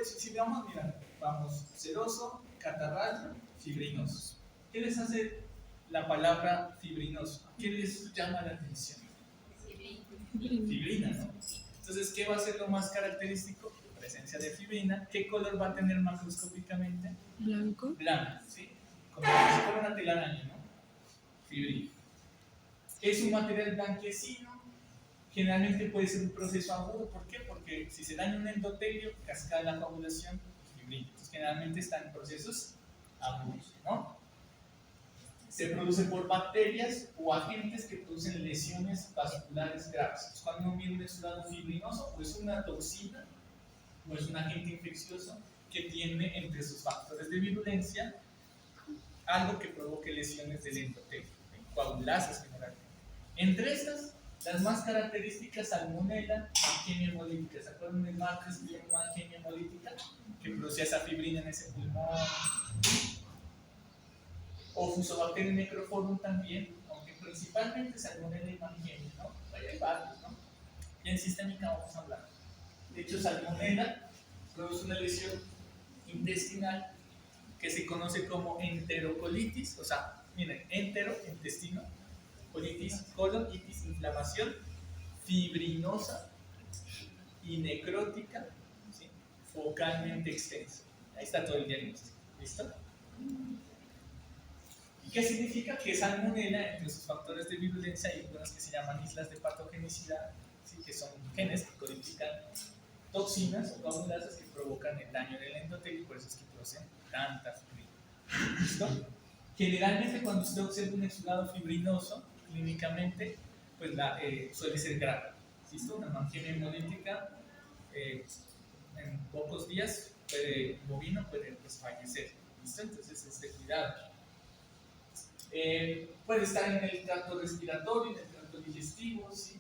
si vamos, mira, vamos, seroso, catarral, fibrinoso. ¿Qué les hace la palabra fibrinoso? ¿Qué les llama la atención? Fibrina, ¿no? Entonces, ¿qué va a ser lo más característico? Presencia de fibrina. ¿Qué color va a tener macroscópicamente? Blanco. Blanco, ¿sí? Como si fuera una telaraña, ¿no? Fibrina. Es un material blanquecino. Generalmente puede ser un proceso agudo. ¿Por qué? Porque si se daña un endotelio, cascada la coagulación, fibrina. Entonces, generalmente están en procesos agudos, ¿no? Se produce por bacterias o agentes que producen lesiones vasculares graves. Entonces, cuando uno mide un exudado fibrinoso, o es una toxina o es un agente infeccioso que tiene entre sus factores de virulencia algo que provoque lesiones del endotelio, coagulasas generalmente. Entre estas, las más características, salmonella, angina hemolítica. ¿Se acuerdan del martes que tiene una angina hemolítica que producía esa fibrina en ese pulmón? O Fusobacterium necrophorum también, aunque principalmente salmonella y angina, ¿no? Hay varios, ¿no? Y en sistémica vamos a hablar. De hecho, salmonella produce una lesión intestinal que se conoce como enterocolitis, o sea, miren, entero, intestino, colitis, colon, itis, inflamación, fibrinosa y necrótica, ¿sí? Focalmente extensa. Ahí está todo el diagnóstico. ¿Listo? ¿Y qué significa? Que salmonella, entre sus factores de virulencia, hay algunas que se llaman islas de patogenicidad, ¿sí? Que son genes que codifican toxinas o coagulasas que provocan el daño del endotelio y por eso es que producen tanta fibrina. ¿Listo? Generalmente cuando usted observa un exudado fibrinoso, clínicamente, pues suele ser grave. ¿Listo? Una angina hemolítica en pocos días bovino puede pues, fallecer. ¿Listo? Entonces es de cuidado. Puede estar en el tracto respiratorio, en el tracto digestivo, ¿sí?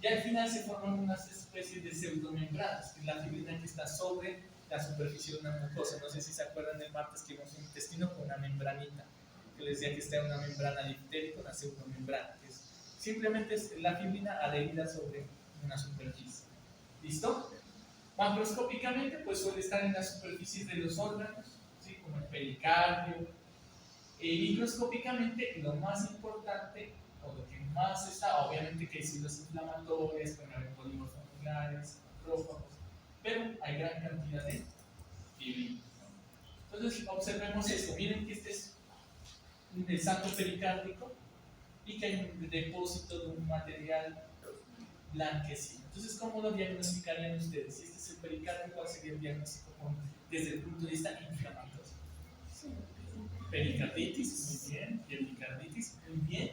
Y al final se forman unas especies de pseudomembranas, que es la fibrina que está sobre la superficie de una mucosa. No sé si se acuerdan del martes que vimos un intestino con una membranita, que les decía que está en una membrana difterica, una pseudomembrana, que simplemente es la fibrina adherida sobre una superficie. ¿Listo? Macroscópicamente, pues suele estar en las superficies de los órganos, ¿sí? Como el pericardio. Microscópicamente, lo más importante, o lo que más está, obviamente que hay células inflamatorias, pueden haber polímeros familiares, macrófagos, pero hay gran cantidad de fibrina. Entonces, observemos esto. Miren que este es el saco pericárdico y que hay un depósito de un material blanquecino. Entonces, ¿cómo lo diagnosticarían ustedes? Si este es el pericardio, ¿cuál sería el diagnóstico desde el punto de vista inflamatorio? Pericarditis, muy bien. Pericarditis, muy bien.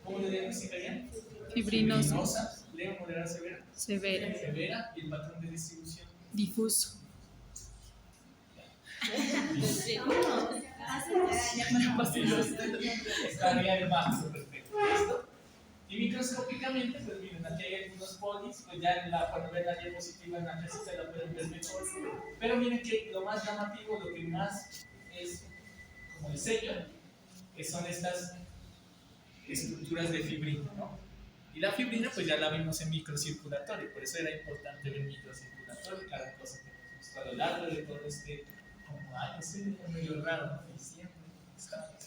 ¿Cómo lo diagnosticarían? Fibrinosa. Leo, moderada, severa. Severa. Severa. ¿Y el patrón de distribución? Difuso. Estaría el máximo, perfecto. ¿Listo? Y microscópicamente, pues miren, aquí hay algunos polis, pues ya cuando ven la diapositiva en la casita la pueden ver mejor. Pero miren que lo más llamativo, lo que más es como el sello, que son estas estructuras de fibrina, ¿no? Y la fibrina, pues ya la vimos en microcirculatorio, por eso era importante ver microcirculatorio, cada cosa que nos gustó a lo largo de todo este, como año, sí, es medio raro, ¿no? Diciembre, está.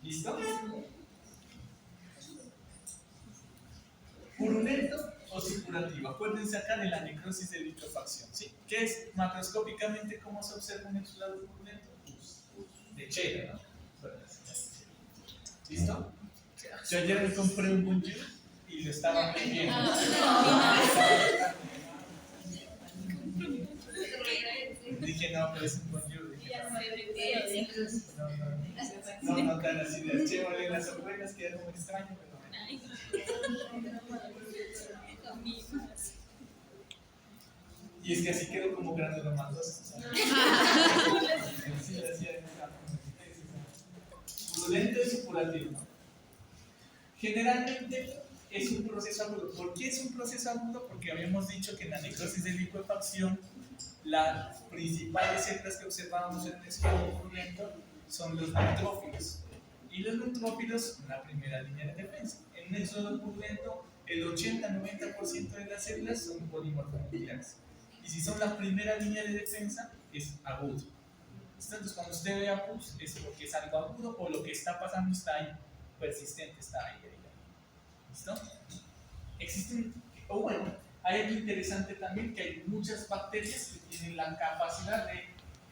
¿Listo? Purulento o circulativo. Acuérdense acá de la necrosis de liquefacción, ¿sí? ¿Qué es macroscópicamente cómo se observa un exudado purulento? De chela, ¿no? ¿Listo? Yo ayer me compré un bonjour y lo estaba vendiendo. Dije, no, pero es un bonjour. No tan así de chévere, las abuelas que era muy extraño, pero y es que así quedó como granulomatosis. Purulento y supurativo. Generalmente es un proceso agudo. ¿Por qué es un proceso agudo? Porque habíamos dicho que en la necrosis de liquefacción las principales células que observamos en el exudado purulento son los neutrófilos. Y los neutrófilos son la primera línea de defensa. En el exudado purulento, el 80-90% de las células son polimorfonucleares. Y si son la primera línea de defensa, es agudo. Entonces, cuando usted vea pus, es porque es algo agudo o lo que está pasando está ahí, persistente, está ahí. ¿Listo? Existen, o bueno, hay algo interesante también, que hay muchas bacterias que tienen la capacidad de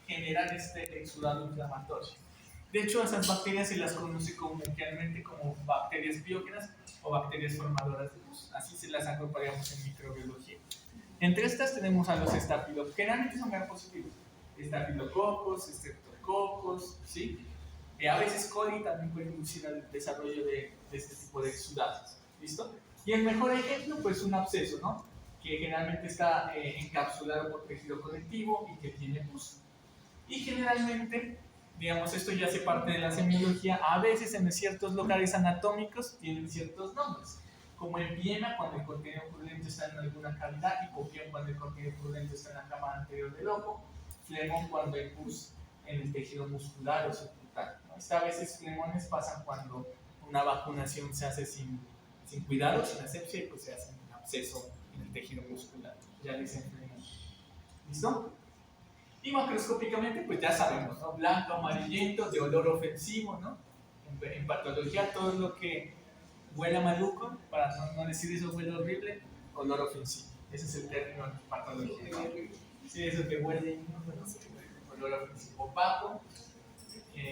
generar este exudado inflamatorio. De hecho, a esas bacterias se las conoce coloquialmente como bacterias biógenas o bacterias formadoras de pus. Así se las agruparíamos en microbiología. Entre estas tenemos a los estafilococcos, que generalmente son gram positivos. Estafilococos, estreptococos, ¿sí? A veces coli también puede inducir al desarrollo de este tipo de exudados. ¿Listo? Y el mejor ejemplo, pues un absceso, ¿no? Que generalmente está encapsulado por tejido conectivo y que tiene pus. Y generalmente, digamos, esto ya hace parte de la semiología, a veces en ciertos lugares anatómicos tienen ciertos nombres, como empiema cuando el contenido purulento está en alguna cavidad, hipopión cuando el contenido purulento está en la cámara anterior del ojo, flemón cuando hay pus en el tejido muscular o subcutáneo, ¿no? A veces flemones pasan cuando una vacunación se hace sin cuidado, sin asepsia, y pues se hace un absceso en el tejido muscular, ya dicen flemón. ¿Listo? Y macroscópicamente, pues ya sabemos, ¿no? Blanco, amarillento, de olor ofensivo, ¿no? En patología, todo lo que huele maluco, para no decir eso huele horrible, olor ofensivo. Ese es el término en patología, ¿no? Sí, eso que huele, ¿no? Olor ofensivo. Opaco.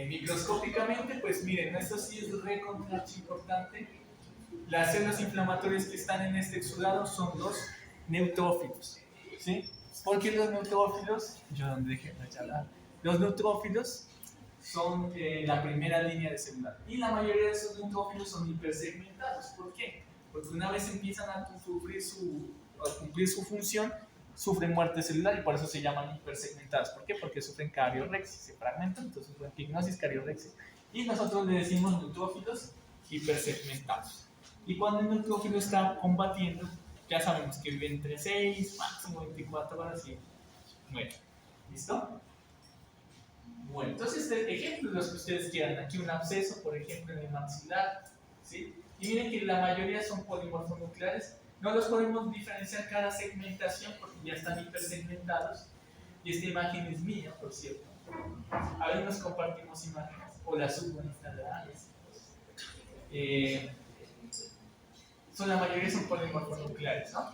Microscópicamente, pues miren, esto sí es recontra importante. Las células inflamatorias que están en este exudado son los neutrófilos, ¿sí? Porque los neutrófilos, los neutrófilos son la primera línea de celular. Y la mayoría de esos neutrófilos son hipersegmentados. ¿Por qué? Porque una vez empiezan a cumplir su función, sufren muerte celular y por eso se llaman hipersegmentados. ¿Por qué? Porque sufren cariorrexis, se fragmentan, entonces sufren pignosis, cariorrexis. Y nosotros le decimos neutrófilos hipersegmentados. Y cuando el neutrófilo está combatiendo, ya sabemos que vive entre 6, máximo 24 horas y muere. ¿Listo? Bueno, entonces ejemplos los que ustedes quieran. Aquí un absceso, por ejemplo, en el maxilar, ¿sí? Y miren que la mayoría son polimorfonucleares. No los podemos diferenciar cada segmentación porque ya están hipersegmentados. Y esta imagen es mía, por cierto. A ver, nos compartimos imágenes. O la subo en Instagram. La mayoría son polimorfonucleares, ¿no?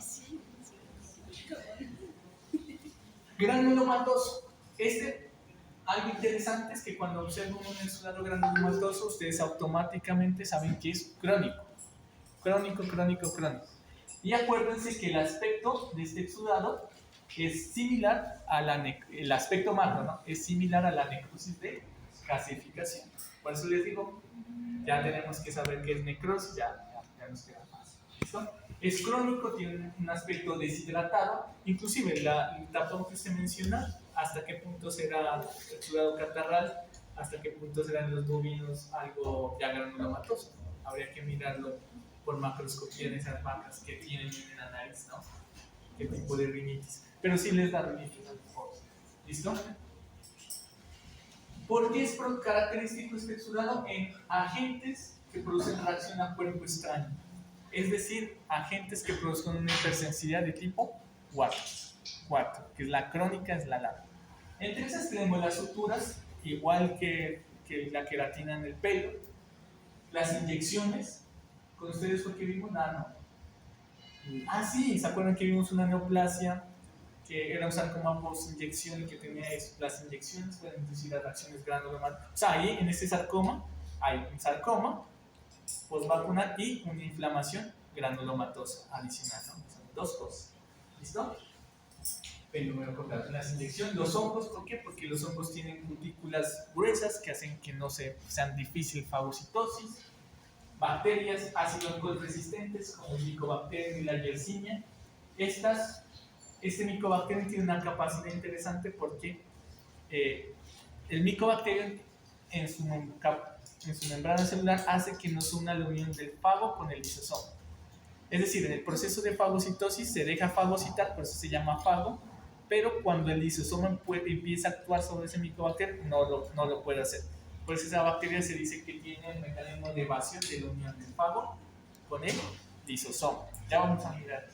Granulomatoso. Algo interesante es que cuando observan un exudado granulomatoso, ustedes automáticamente saben que es crónico. Crónico. Y acuérdense que el aspecto de este exudado es similar el aspecto macro, ¿no? Es similar a la necrosis de gasificación. Por eso les digo, ya tenemos que saber qué es necrosis, ya nos queda más. ¿Listo? Es crónico, tiene un aspecto deshidratado, inclusive el tapón que se menciona, hasta qué punto será exudado catarral, hasta qué punto serán los bovinos algo ya granulomatoso. Habría que mirarlo por macroscopía en esas vacas que tienen en la nariz, ¿no? ¿Qué tipo de rinitis? Pero sí les da rinitis a los pobres. ¿Listo? ¿Por qué es característico este exudado? En agentes que producen reacción a cuerpo extraño. Es decir, agentes que produzcan una hipersensibilidad de tipo 4, que es la crónica, es la larga. Entre esas tenemos las suturas, igual que la queratina en el pelo, las inyecciones. ¿Con ustedes fue que vimos? Nada, no. Sí, ¿se acuerdan que vimos una neoplasia que era un sarcoma post-inyección y que tenía eso? Las inyecciones pueden inducir a reacciones granulomatosas. O sea, ahí en ese sarcoma hay un sarcoma post-vacunal y una inflamación granulomatosa adicional, ¿no? Son dos cosas. ¿Listo? Las inyecciones, los hongos, ¿por qué? Porque los hongos tienen cutículas gruesas que hacen que no sean difícil fagocitosis. Bacterias ácido alcohol resistentes como el Mycobacterium y la Yersinia. Este Mycobacterium tiene una capacidad interesante porque el Mycobacterium en su membrana celular hace que no se una la unión del fago con el lisosoma. Es decir, en el proceso de fagocitosis se deja fagocitar, por eso se llama fago, pero cuando el lisosoma empieza a actuar sobre ese Mycobacterium, no lo puede hacer. Por eso esa bacteria se dice que tiene un mecanismo de evasión de la unión del fago con el lisosoma. Ya vamos a mirar.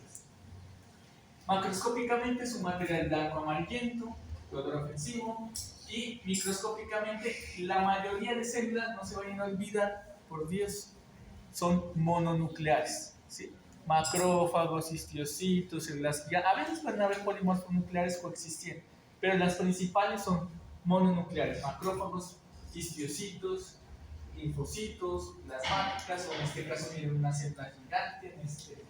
Macroscópicamente es un material blanco amarillento, color ofensivo, y microscópicamente la mayoría de células, no se vayan a olvidar, por Dios, son mononucleares, ¿sí? Macrófagos, histiocitos, células, ya a veces pueden haber polimorfos nucleares coexistiendo, pero las principales son mononucleares, macrófagos, histiocitos, linfocitos, plasmáticas, o en este caso miren una célula gigante, en este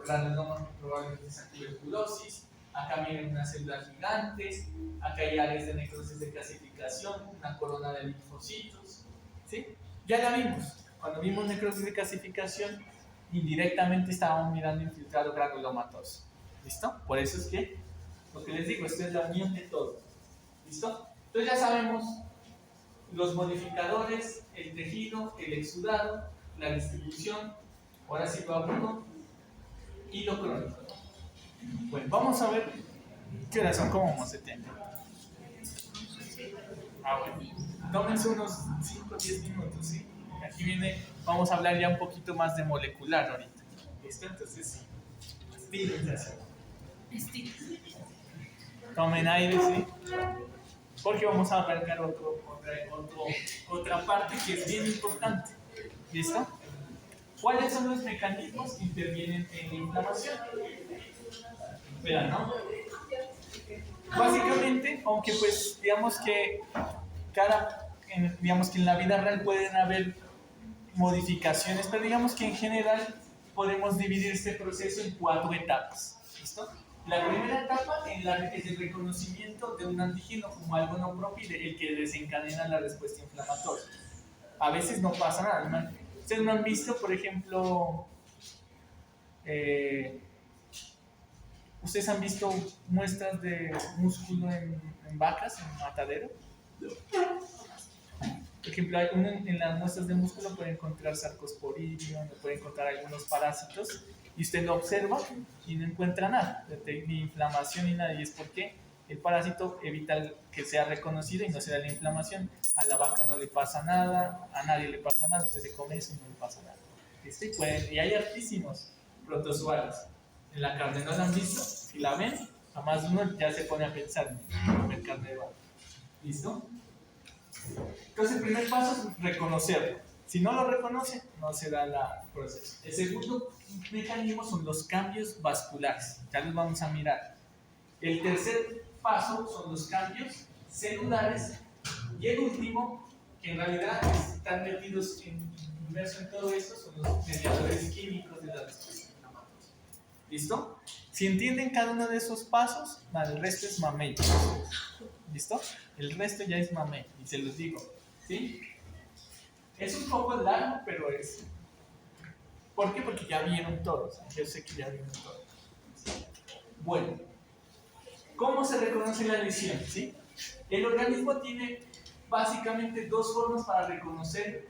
granuloma probablemente es tuberculosis, acá miren una célula gigante, acá hay áreas de necrosis de calcificación, una corona de linfocitos, ¿sí? Ya la vimos, cuando vimos necrosis de calcificación, indirectamente estábamos mirando infiltrado granulomatoso, ¿listo? Por eso es que, lo que les digo, esto es la unión de todo, ¿listo? Entonces ya sabemos los modificadores, el tejido, el exudado, la distribución, ahora sí lo agudo y lo crónico. Bueno, vamos a ver qué horas son, como vamos a tiempo. Bueno, tómense unos 5 o 10 minutos, ¿sí? Aquí viene, vamos a hablar ya un poquito más de molecular ahorita. ¿Listo? Entonces, estírense así. Tomen aire, ¿sí? Porque vamos a arrancar otra parte que es bien importante. ¿Listo? ¿Cuáles son los mecanismos que intervienen en la inflamación? Vean, ¿no? Básicamente, aunque pues digamos que digamos que en la vida real pueden haber modificaciones, pero digamos que en general podemos dividir este proceso en 4 etapas. ¿Listo? La primera etapa es el reconocimiento de un antígeno como algo no propio y el que desencadena la respuesta inflamatoria. A veces no pasa nada. Ustedes no han visto, por ejemplo, ¿ustedes han visto muestras de músculo en vacas, en matadero? Por ejemplo, en las muestras de músculo puede encontrar sarcosporidium, puede encontrar algunos parásitos, y usted lo observa y no encuentra nada, ni inflamación ni nada, y es porque el parásito evita que sea reconocido y no se da la inflamación. A la vaca no le pasa nada, a nadie le pasa nada, usted se come eso y no le pasa nada. Y hay hartísimos protozoarios. En la carne no la han visto, si la ven, a más de uno ya se pone a pensar en comer carne de vaca. ¿Listo? Entonces el primer paso es reconocerlo. Si no lo reconoce, no se da el proceso. El segundo mecanismo son los cambios vasculares. Ya los vamos a mirar. El tercer paso son los cambios celulares. Y el último, que en realidad están metidos inmersos en todo esto, son los mediadores químicos de la respuesta inflamatoria. ¿Listo? Si entienden cada uno de esos pasos, el resto es mamey. ¿Listo? El resto ya es mamey, y se los digo. ¿Sí? Es un poco largo, pero es. ¿Por qué? Porque ya vieron todos. Yo sé que ya vieron todos. Bueno, ¿cómo se reconoce la lesión? ¿Sí? El organismo tiene básicamente 2 formas para reconocer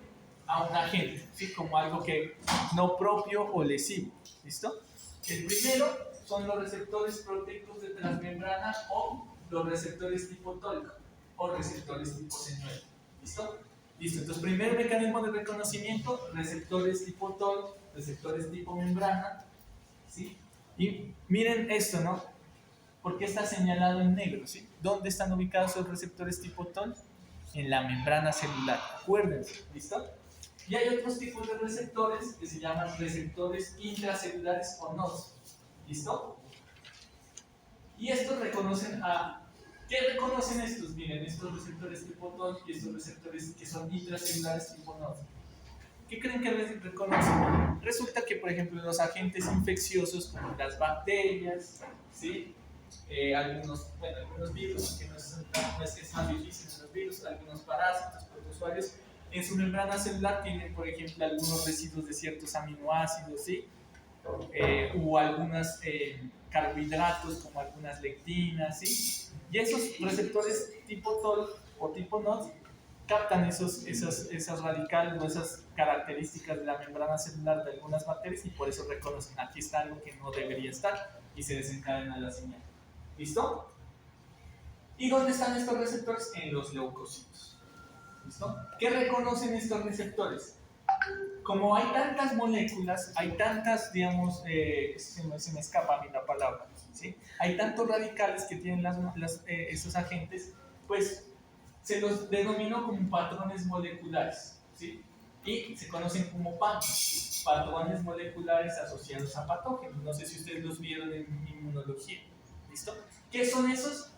a un agente, ¿sí? Como algo que no propio o lesivo. ¿Listo? El primero son los receptores proteicos de transmembrana o los receptores tipo TOLC o receptores tipo señuelo. ¿Listo? Listo. Entonces, primer mecanismo de reconocimiento, receptores tipo TOLC, receptores tipo membrana. ¿Sí? Y miren esto, ¿no? ¿Por qué está señalado en negro? ¿Sí? ¿Dónde están ubicados los receptores tipo TOLC? En la membrana celular. Acuérdense. ¿Listo? Y hay otros tipos de receptores que se llaman receptores intracelulares o NOS. ¿Listo? Y estos reconocen a... ¿Qué reconocen estos? Miren, estos receptores tipo TOLC y estos receptores que son intracelulares tipo NOS. ¿Qué creen que reconocen? Resulta que, por ejemplo, los agentes infecciosos como las bacterias, ¿sí? Algunos virus, que no es más difícil, los virus, algunos parásitos, protozoarios, en su membrana celular tienen, por ejemplo, algunos residuos de ciertos aminoácidos, ¿sí? O algunos carbohidratos como algunas lectinas, ¿sí? Y esos receptores tipo TOL o tipo NOT captan esas radicales o esas características de la membrana celular de algunas bacterias y por eso reconocen aquí está algo que no debería estar y se desencadena la señal. ¿Listo? ¿Y dónde están estos receptores? En los leucocitos. ¿Listo? ¿Qué reconocen estos receptores? Como hay tantas moléculas, hay tantas, digamos, se me escapa a mí la palabra, ¿sí? Hay tantos radicales que tienen esos agentes, pues se los denominó como patrones moleculares, ¿sí? Y se conocen como PAMs, patrones moleculares asociados a patógenos. No sé si ustedes los vieron en inmunología. ¿Listo? ¿Qué son esos?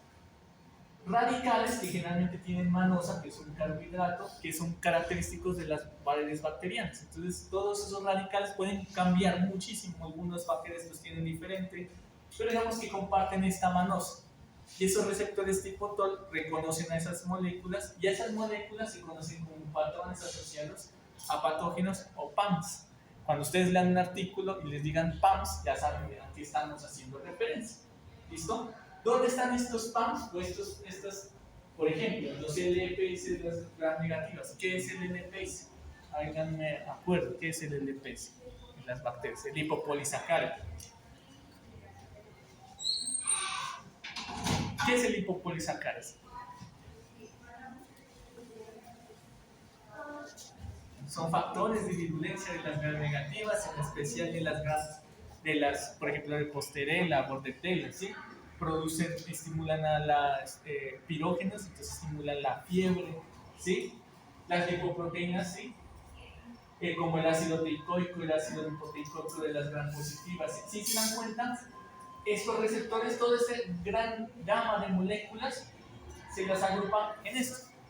Radicales que generalmente tienen manosa, que es un carbohidrato, que son característicos de las paredes bacterianas. Entonces, todos esos radicales pueden cambiar muchísimo. Algunas bacterias los tienen diferente, pero digamos que comparten esta manosa. Y esos receptores tipo TOL reconocen a esas moléculas, y esas moléculas se conocen como patrones asociados a patógenos o PAMs. Cuando ustedes lean un artículo y les digan PAMs, ya saben a qué estamos haciendo referencia. ¿Listo? ¿Dónde están estos PAMs? O por ejemplo, los LPS, las gram negativas. ¿Qué es el LPS? Háganme acuerdo, ¿qué es el LPS en las bacterias? El lipopolisacárido. ¿Qué es el lipopolisacárido? Son factores de virulencia de las gram negativas, en especial por ejemplo, de Posterella, Bordetella, ¿sí? Estimulan a las pirógenas, entonces estimulan la fiebre, ¿sí? Las lipoproteínas, ¿sí? Como el ácido teicoico, el ácido lipoteicoico de las gram positivas. ¿Sí se dan cuenta? Estos receptores, toda esta gran gama de moléculas, se las agrupan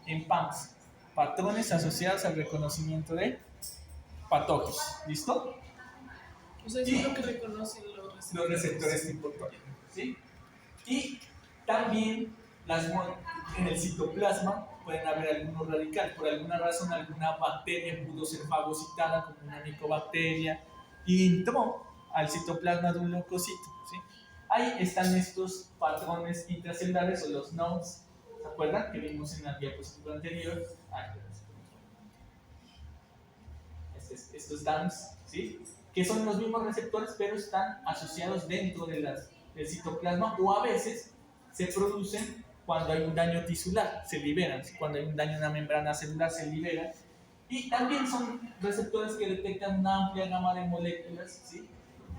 en PAMs, patrones asociados al reconocimiento de patógenos. ¿Listo? O sea, eso es lo que reconocen los receptores tipo TOL, ¿sí? Y también en el citoplasma pueden haber algunos radicales. Por alguna razón, alguna bacteria pudo ser fagocitada como una micobacteria y entró al citoplasma de un leucocito, ¿sí? Ahí están estos patrones intracelulares o los nodes, ¿se acuerdan? Que vimos en la diapositiva anterior. Estos DAMs, ¿sí? Que son los mismos receptores, pero están asociados dentro del citoplasma, o a veces se producen cuando hay un daño tisular, se liberan. Cuando hay un daño en una membrana celular, se liberan. Y también son receptores que detectan una amplia gama de moléculas, ¿sí?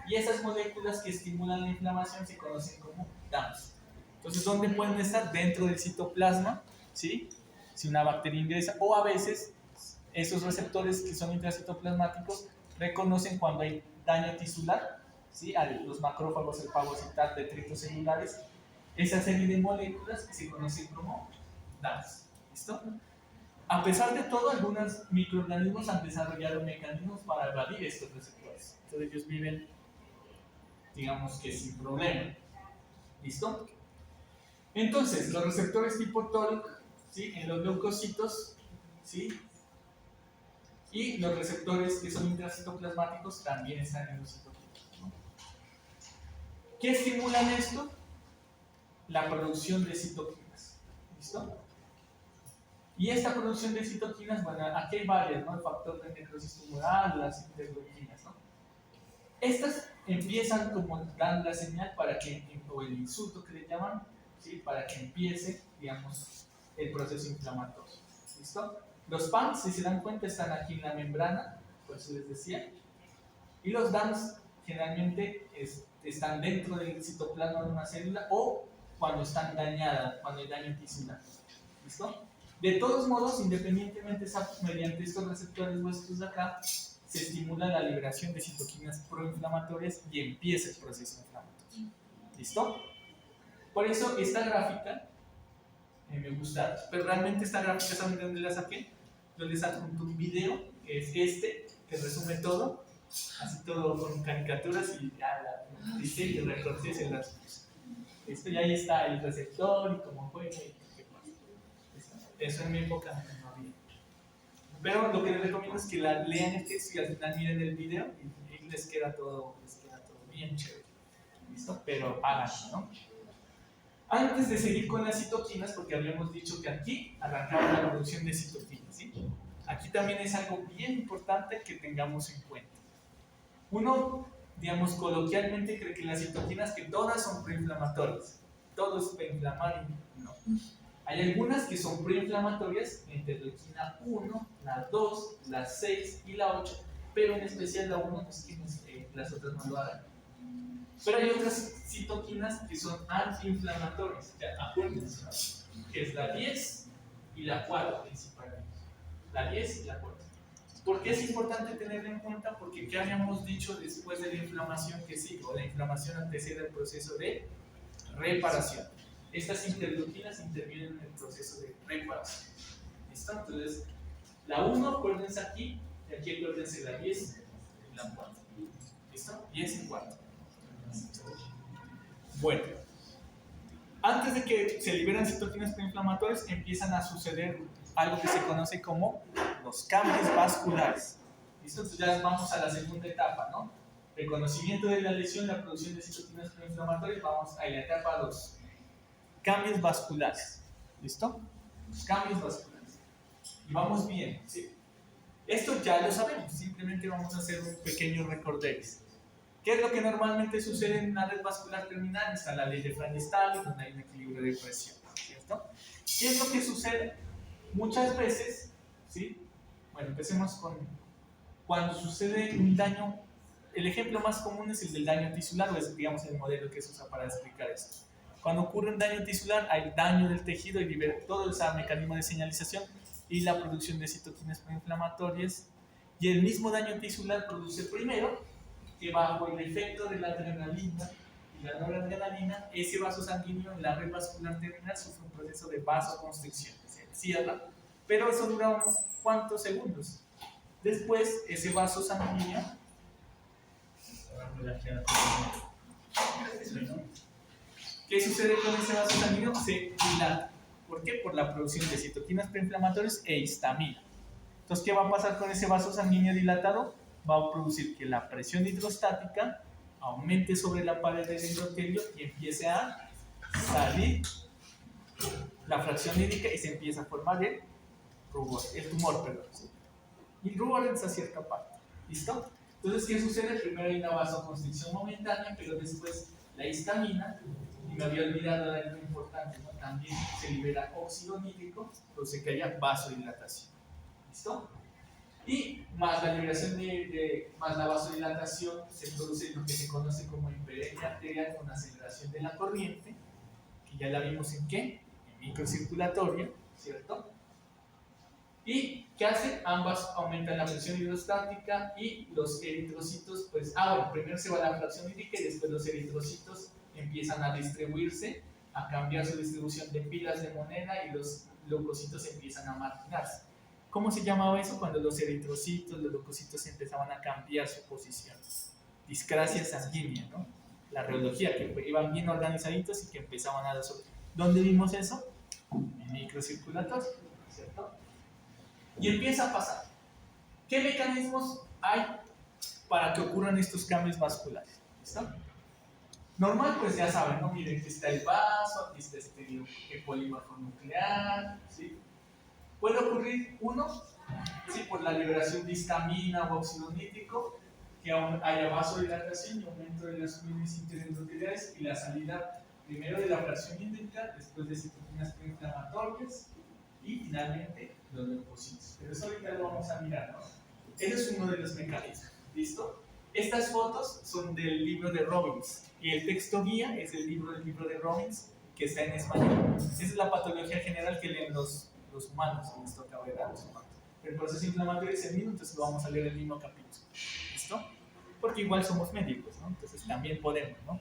Y esas moléculas que estimulan la inflamación se conocen como DAMs. Entonces, ¿dónde pueden estar? Dentro del citoplasma, ¿sí? Si una bacteria ingresa, o a veces esos receptores que son intracitoplasmáticos reconocen cuando hay daño tisular, ¿sí? A los macrófagos, el fagocitar, detritos celulares, esa serie de moléculas que se conocen como DAMs. ¿Listo? A pesar de todo, algunos microorganismos han desarrollado mecanismos para evadir estos receptores. Entonces ellos viven, digamos que sin problema. ¿Listo? Entonces, los receptores tipo TOL, ¿sí? En los leucocitos, ¿sí? Y los receptores que son intracitoplasmáticos también están en los citoquinas, ¿no? ¿Qué estimulan esto? La producción de citoquinas. ¿Listo? Y esta producción de citoquinas, bueno, aquí hay varias, ¿no? El factor de necrosis tumoral, las interleuquinas, ¿no? Estas empiezan como dan la señal para que, o el insulto que le llaman, ¿sí? Para que empiece, digamos, el proceso inflamatorio. ¿Listo? Los PAMs, si se dan cuenta, están aquí en la membrana, por eso les decía. Y los DAMs generalmente están dentro del citoplasma de una célula, o cuando están dañadas, cuando hay daño tisular. ¿Listo? De todos modos, independientemente mediante estos receptores vuestros de acá, se estimula la liberación de citoquinas proinflamatorias y empieza el proceso inflamatorio. ¿Listo? Por eso esta gráfica me gusta, pero realmente esta gráfica, ¿saben de dónde la saqué? Yo les adjunto un video, que es que resume todo, así todo con caricaturas, y ya dice y recortes en las cosas. Y ahí está el receptor y cómo juega y qué pasa. Eso en mi época no había. Pero lo que les recomiendo es que lean el texto y al final miren el video y les queda todo bien chévere. ¿Listo? Pero háganlo, ¿no? Antes de seguir con las citoquinas, porque habíamos dicho que aquí arrancaba la producción de citoquinas, ¿sí? Aquí también es algo bien importante que tengamos en cuenta. Uno, digamos, coloquialmente cree que las citoquinas, que todas son proinflamatorias. Todo es para inflamar y no. Hay algunas que son proinflamatorias, la interleuquina 1, la 2, la 6 y la 8, pero en especial la 1, no es que las otras no lo hagan. Pero hay otras citoquinas que son antiinflamatorias, ya acuérdense, ¿no? Que es la 10 y la 4 principalmente. La 10 y la 4. ¿Por qué es importante tenerlo en cuenta? Porque ¿qué habíamos dicho después de la inflamación que sigue? O la inflamación antecede el proceso de reparación. Estas interleuquinas intervienen en el proceso de reparación. ¿Listo? Entonces, la 1, acuérdense aquí, y aquí acuérdense la 10 y la 4. ¿Listo? 10 y 4. Bueno, antes de que se liberen citoquinas proinflamatorias, empiezan a suceder algo que se conoce como los cambios vasculares. ¿Listo? Entonces ya vamos a la segunda etapa, ¿no? Reconocimiento de la lesión, la producción de citoquinas proinflamatorias, vamos a la etapa 2. Cambios vasculares. ¿Listo? Los cambios vasculares. Y vamos bien, ¿sí? Esto ya lo sabemos, simplemente vamos a hacer un pequeño recorderis. ¿Qué es lo que normalmente sucede en una red vascular terminal? Está la ley de Frank-Starling, donde hay un equilibrio de presión, ¿cierto? ¿Qué es lo que sucede? Muchas veces, ¿sí? Bueno, empecemos con cuando sucede un daño. El ejemplo más común es el del daño tisular, o es, digamos, el modelo que se usa para explicar esto. Cuando ocurre un daño tisular, hay daño del tejido y libera todo ese mecanismo de señalización y la producción de citoquinas proinflamatorias. Y el mismo daño tisular produce primero que bajo el efecto de la adrenalina y la noradrenalina, ese vaso sanguíneo en la red vascular terminal sufre un proceso de vasoconstricción, se cierra, pero eso dura unos cuantos segundos. Después, ese vaso sanguíneo, ¿qué sucede con ese vaso sanguíneo? Se dilata. ¿Por qué? Por la producción de citoquinas proinflamatorias e histamina. Entonces, ¿qué va a pasar con ese vaso sanguíneo dilatado? Va a producir que la presión hidrostática aumente sobre la pared del endotelio y empiece a salir la fracción hídrica y se empieza a formar el rubor, el tumor, perdón. Y el rubor es a cierta parte. ¿Listo? Entonces, ¿qué sucede? Primero hay una vasoconstricción momentánea, pero después la histamina, y me había olvidado de algo importante, ¿no? También se libera óxido nítrico, produce que haya vasodilatación. ¿Listo? Y más la liberación más la vasodilatación, se produce lo que se conoce como hiperemia arterial con aceleración de la corriente, que ya la vimos en qué, en microcirculatoria, ¿cierto? ¿Y qué hace? Ambas aumentan la presión hidrostática y los eritrocitos, pues, bueno, primero se va la fracción hídrica y después los eritrocitos empiezan a distribuirse, a cambiar su distribución de pilas de moneda y los leucocitos empiezan a marginarse. ¿Cómo se llamaba eso? Cuando los eritrocitos, los leucocitos empezaban a cambiar su posición. Discrasia sanguínea, ¿no? La reología, que iban bien organizaditos y que empezaban a... ¿Dónde vimos eso? En microcirculatorio, ¿cierto? Y empieza a pasar. ¿Qué mecanismos hay para que ocurran estos cambios vasculares? ¿Listo? Normal, pues ya saben, ¿no? Miren, aquí está el vaso, aquí está este polímorfo nuclear, ¿sí? Puede ocurrir uno, ¿sí? Por la liberación de histamina o óxido nítrico, que haya vasodilatación y aumento de las uniones interendoteliales y la salida primero de la fracción hídrica, después de citoquinas proinflamatorias y finalmente los leucocitos. Pero eso ahorita lo vamos a mirar, ¿no? Ese es uno de los mecanismos. ¿Listo? Estas fotos son del libro de Robbins y el texto guía es el libro de Robbins que está en español. Esa es la patología general que leen los humanos, que les toca ver a los humanos. El proceso inflamatorio es el mismo, entonces lo vamos a leer en el mismo capítulo. ¿Listo? Porque igual somos médicos, ¿no? Entonces también podemos, ¿no?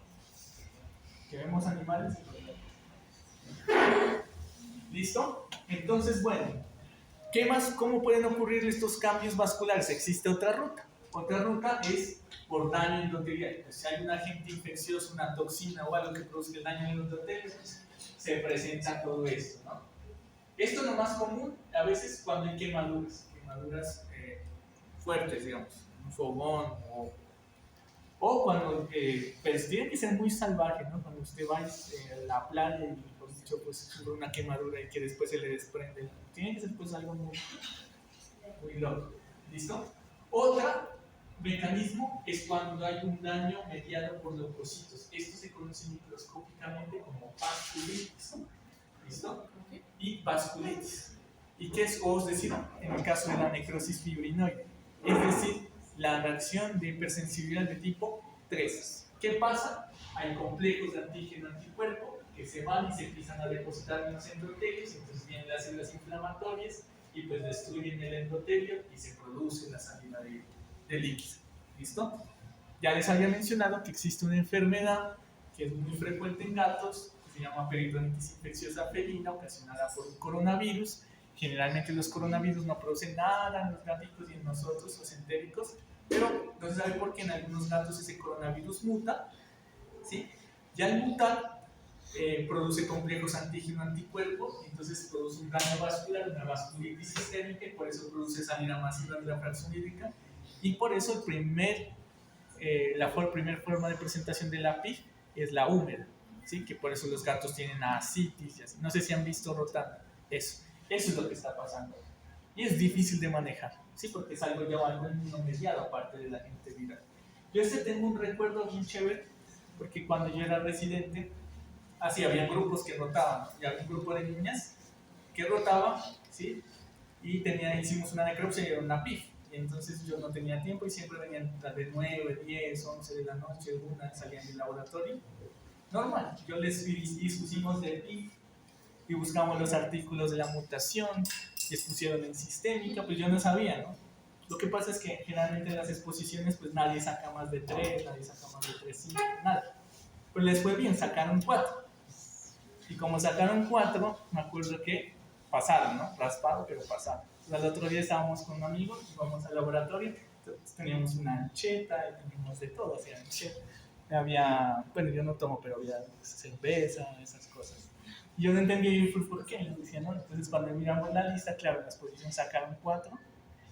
Que vemos animales. ¿Listo? Entonces, bueno, ¿qué más? ¿Cómo pueden ocurrir estos cambios vasculares? Existe otra ruta. Otra ruta es por daño endotelial. Pues si hay un agente infeccioso, una toxina o algo que produzca el daño en el endotelio, se presenta todo esto, ¿no? Esto es lo más común a veces cuando hay quemaduras fuertes, digamos, un fogón o cuando, pues tiene que ser muy salvaje, ¿no? Cuando usted va a la playa y por dicho, pues sufre una quemadura y que después se le desprende, tiene que ser pues algo muy loco, ¿listo? Otro mecanismo es cuando hay un daño mediado por leucocitos. Esto se conoce microscópicamente como vasculitis, ¿listo? Y vasculitis. ¿Y qué es? Es decir, en el caso de la necrosis fibrinoide, es decir, la reacción de hipersensibilidad de tipo 3. ¿Qué pasa? Hay complejos de antígeno-anticuerpo que se van y se empiezan a depositar en los endotelios, entonces vienen las células inflamatorias y pues destruyen el endotelio y se produce la salida de líquido. ¿Listo? Ya les había mencionado que existe una enfermedad que es muy frecuente en gatos, que se llama peritonitis infecciosa felina, ocasionada por un coronavirus. Generalmente los coronavirus no producen nada en los gatitos y en nosotros, los entéricos, pero no se sabe por qué en algunos gatos ese coronavirus muta, ¿sí? Y al mutar, produce complejos antígeno-anticuerpo, entonces produce un daño vascular, una vasculitis sistémica, y por eso produce salida masiva de la fracción hídrica, y por eso la primera forma de presentación de la PIF es la húmeda, ¿sí? Que por eso los gatos tienen ascitis, y así. No sé si han visto rotando eso es lo que está pasando, y es difícil de manejar, ¿sí? Porque es algo ya algo inmediato aparte de la gente viral. Yo tengo un recuerdo bien chévere, porque cuando yo era residente, así había grupos que rotaban, y había un grupo de niñas que rotaban, ¿sí? Y hicimos una necropsia y era una PIF, y entonces yo no tenía tiempo y siempre venían de 9, 10, 11 de la noche, una salían del laboratorio, normal. Yo les dispusimos de PIF y buscamos los artículos de la mutación, y expusieron en sistémica, pues yo no sabía, ¿no? Lo que pasa es que generalmente en las exposiciones pues nadie saca más de 3, nadie saca más de 3, 5, nada. Pues les fue bien, sacaron 4. Y como sacaron 4, me acuerdo que pasaron, ¿no? Raspado, pero pasaron. Entonces, al otro día estábamos con un amigo, íbamos al laboratorio, entonces teníamos una ancheta, teníamos de todo, hacía ancheta. Bueno, yo no tomo, pero había cerveza, esas cosas. Y yo no entendía y por qué. Y decía, no, entonces cuando miramos la lista, claro, en la exposición sacaron 4,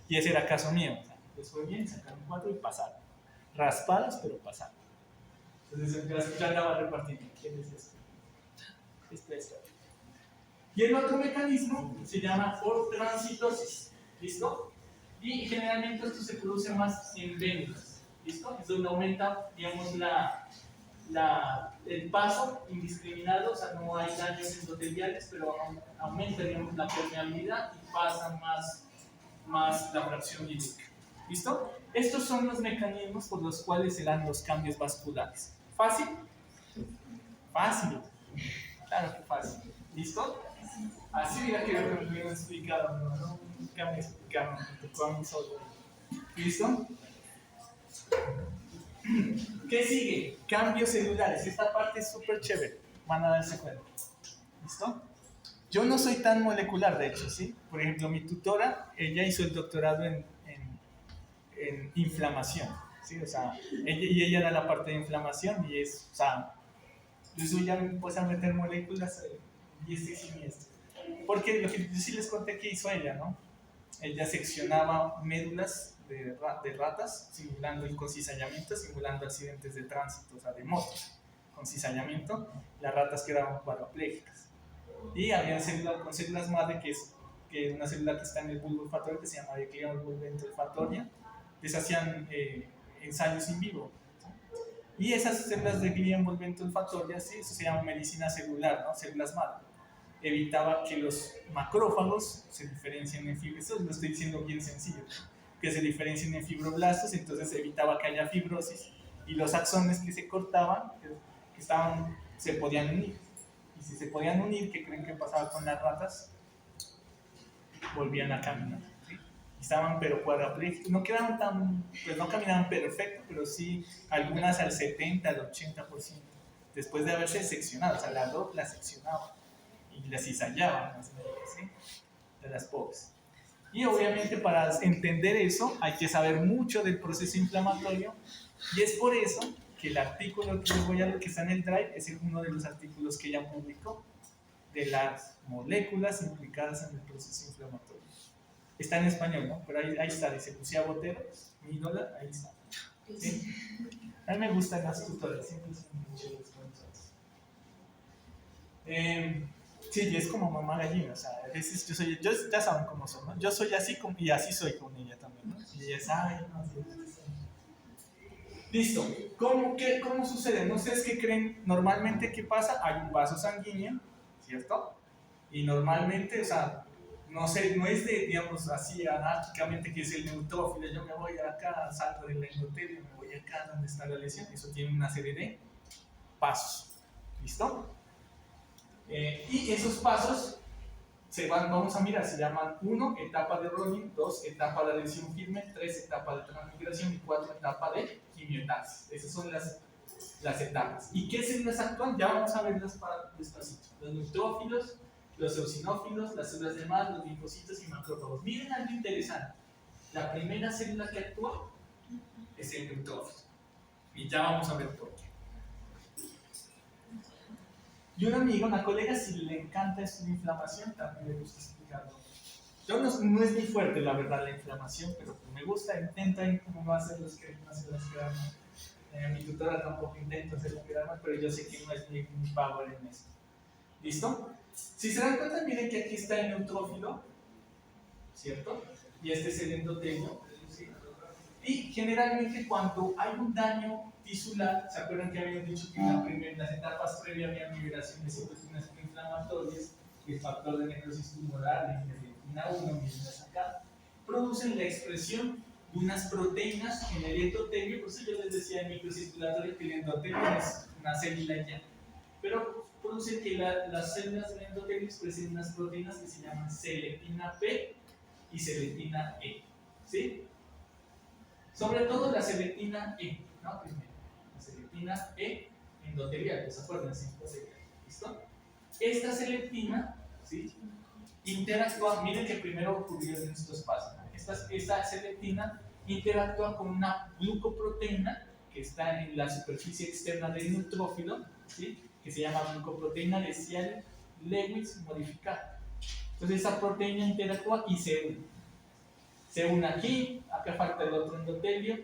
y ese era caso mío. O sea, les fue bien, sacaron 4 y pasaron. Raspados, pero pasaron. Entonces ya andaba repartiendo. ¿Quién es este? Este. Y el otro mecanismo se llama por transitosis. ¿Listo? Y generalmente esto se produce más en vénulas. ¿Listo? Es donde aumenta, digamos, el paso indiscriminado, o sea, no hay daños endoteliales, pero aumenta, digamos, la permeabilidad y pasa más la fracción hídrica. ¿Listo? Estos son los mecanismos por los cuales se dan los cambios vasculares. ¿Fácil? Fácil. Claro que fácil. ¿Listo? Así hubiera que me hubieran explicado, ¿no? Nunca me explicaron, me tocó a mí solo. ¿Listo? ¿Qué sigue? Cambios celulares. Esta parte es súper chévere. Van a darse cuenta. ¿Listo? Yo no soy tan molecular, de hecho, ¿sí? Por ejemplo, mi tutora, ella hizo el doctorado en inflamación, ¿sí? O sea, ella da la parte de inflamación y es, o sea, yo ya me puse a meter moléculas y siniestro. Porque lo que yo sí les conté que hizo ella, ¿no? Ella seccionaba médulas de ratas, simulando el con cizallamiento, simulando accidentes de tránsito, o sea, de motos. Con cizallamiento, las ratas quedaban cuadraplégicas. Y había con células madre, que es una célula que está en el bulbo olfatorio, que se llama Glial bulbo olfatoria. Les hacían ensayos in vivo. Y esas células de Glial bulbo olfatoria, ¿sí? Eso se llama medicina celular, ¿no? Células madre. Evitaba que los macrófagos se diferencien en fibras, eso lo estoy diciendo bien sencillo, que se diferencien en fibroblastos, entonces evitaba que haya fibrosis, y los axones que se cortaban, se podían unir. Y si se podían unir, ¿qué creen que pasaba con las ratas? Volvían a caminar, ¿sí? Estaban pero cuadraplégicos, no quedaban pues no caminaban perfecto, pero sí algunas al 70, al 80%, después de haberse seccionado, o sea, la seccionaba y las cizallaban, ¿sí? De las pobres. Y obviamente para entender eso hay que saber mucho del proceso inflamatorio, y es por eso que el artículo que está en el Drive es uno de los artículos que ella publicó de las moléculas implicadas en el proceso inflamatorio. Está en español, ¿no? Pero ahí está, dice Lucía Botero, $1000, ahí está. ¿Sí? A mí me gustan las tutorías, siempre son muy chéveres con nosotros. Sí, es como mamá gallina, o sea, a veces ya saben cómo son, ¿no? Yo soy así y así soy con ella también, ¿no? Y ella sabe, ¿no? Listo. ¿Cómo sucede? No sé, ¿qué creen? Normalmente, ¿qué pasa? Hay un vaso sanguíneo, ¿cierto? Y normalmente, o sea, no sé, no es de, digamos, así anárquicamente que es el neutrófilo, yo me voy acá, salgo del endotelio, me voy acá donde está la lesión, eso tiene una serie de pasos, ¿listo? Y esos pasos vamos a mirar, se llaman 1, etapa de Rodin, 2, etapa de adhesión firme, 3, etapa de transmigración y 4, etapa de quimiotaxis. Esas son las etapas. ¿Y qué células actúan? Ya vamos a verlas para despacito. Los neutrófilos, los eosinófilos, las células de Mars, los linfocitos y macrófagos. Miren algo interesante. La primera célula que actúa es el neutrófilo. Y ya vamos a ver por qué. Y un amigo, una colega, si le encanta esto de inflamación, también le gusta explicarlo. Yo no es muy fuerte, la verdad, la inflamación, pero me gusta, intenta cómo va a hacer las quedamas. Mi tutora tampoco intenta hacer las quedamas, pero yo sé que no es mi power en esto. ¿Listo? Si se dan cuenta, miren que aquí está el neutrófilo, ¿cierto? Y este es el endotelio, ¿sí? Y generalmente cuando hay un daño tisular, ¿se acuerdan que habíamos dicho que en las etapas previas había migración de citoquinas inflamatorias y el factor de necrosis tumoral, la interleucina 1, miren acá, producen la expresión de unas proteínas en el endotelio? Por eso yo les decía en microcirculatorio que el endotelio es una célula ya, pero produce que las células del endotelio expresen unas proteínas que se llaman selectina P y selectina E, ¿sí? Sobre todo la selectina E, ¿no? Primero, la selectina E endotelial, pues acuérdense, ¿listo? Esta selectina, ¿sí? Interactúa, miren que primero ocurrieron estos pasos. Esta selectina interactúa con una glucoproteína que está en la superficie externa del neutrófilo, ¿sí? Que se llama glucoproteína de Cial-Lewis modificada. Entonces esa proteína interactúa y se une aquí, acá falta el otro endotelio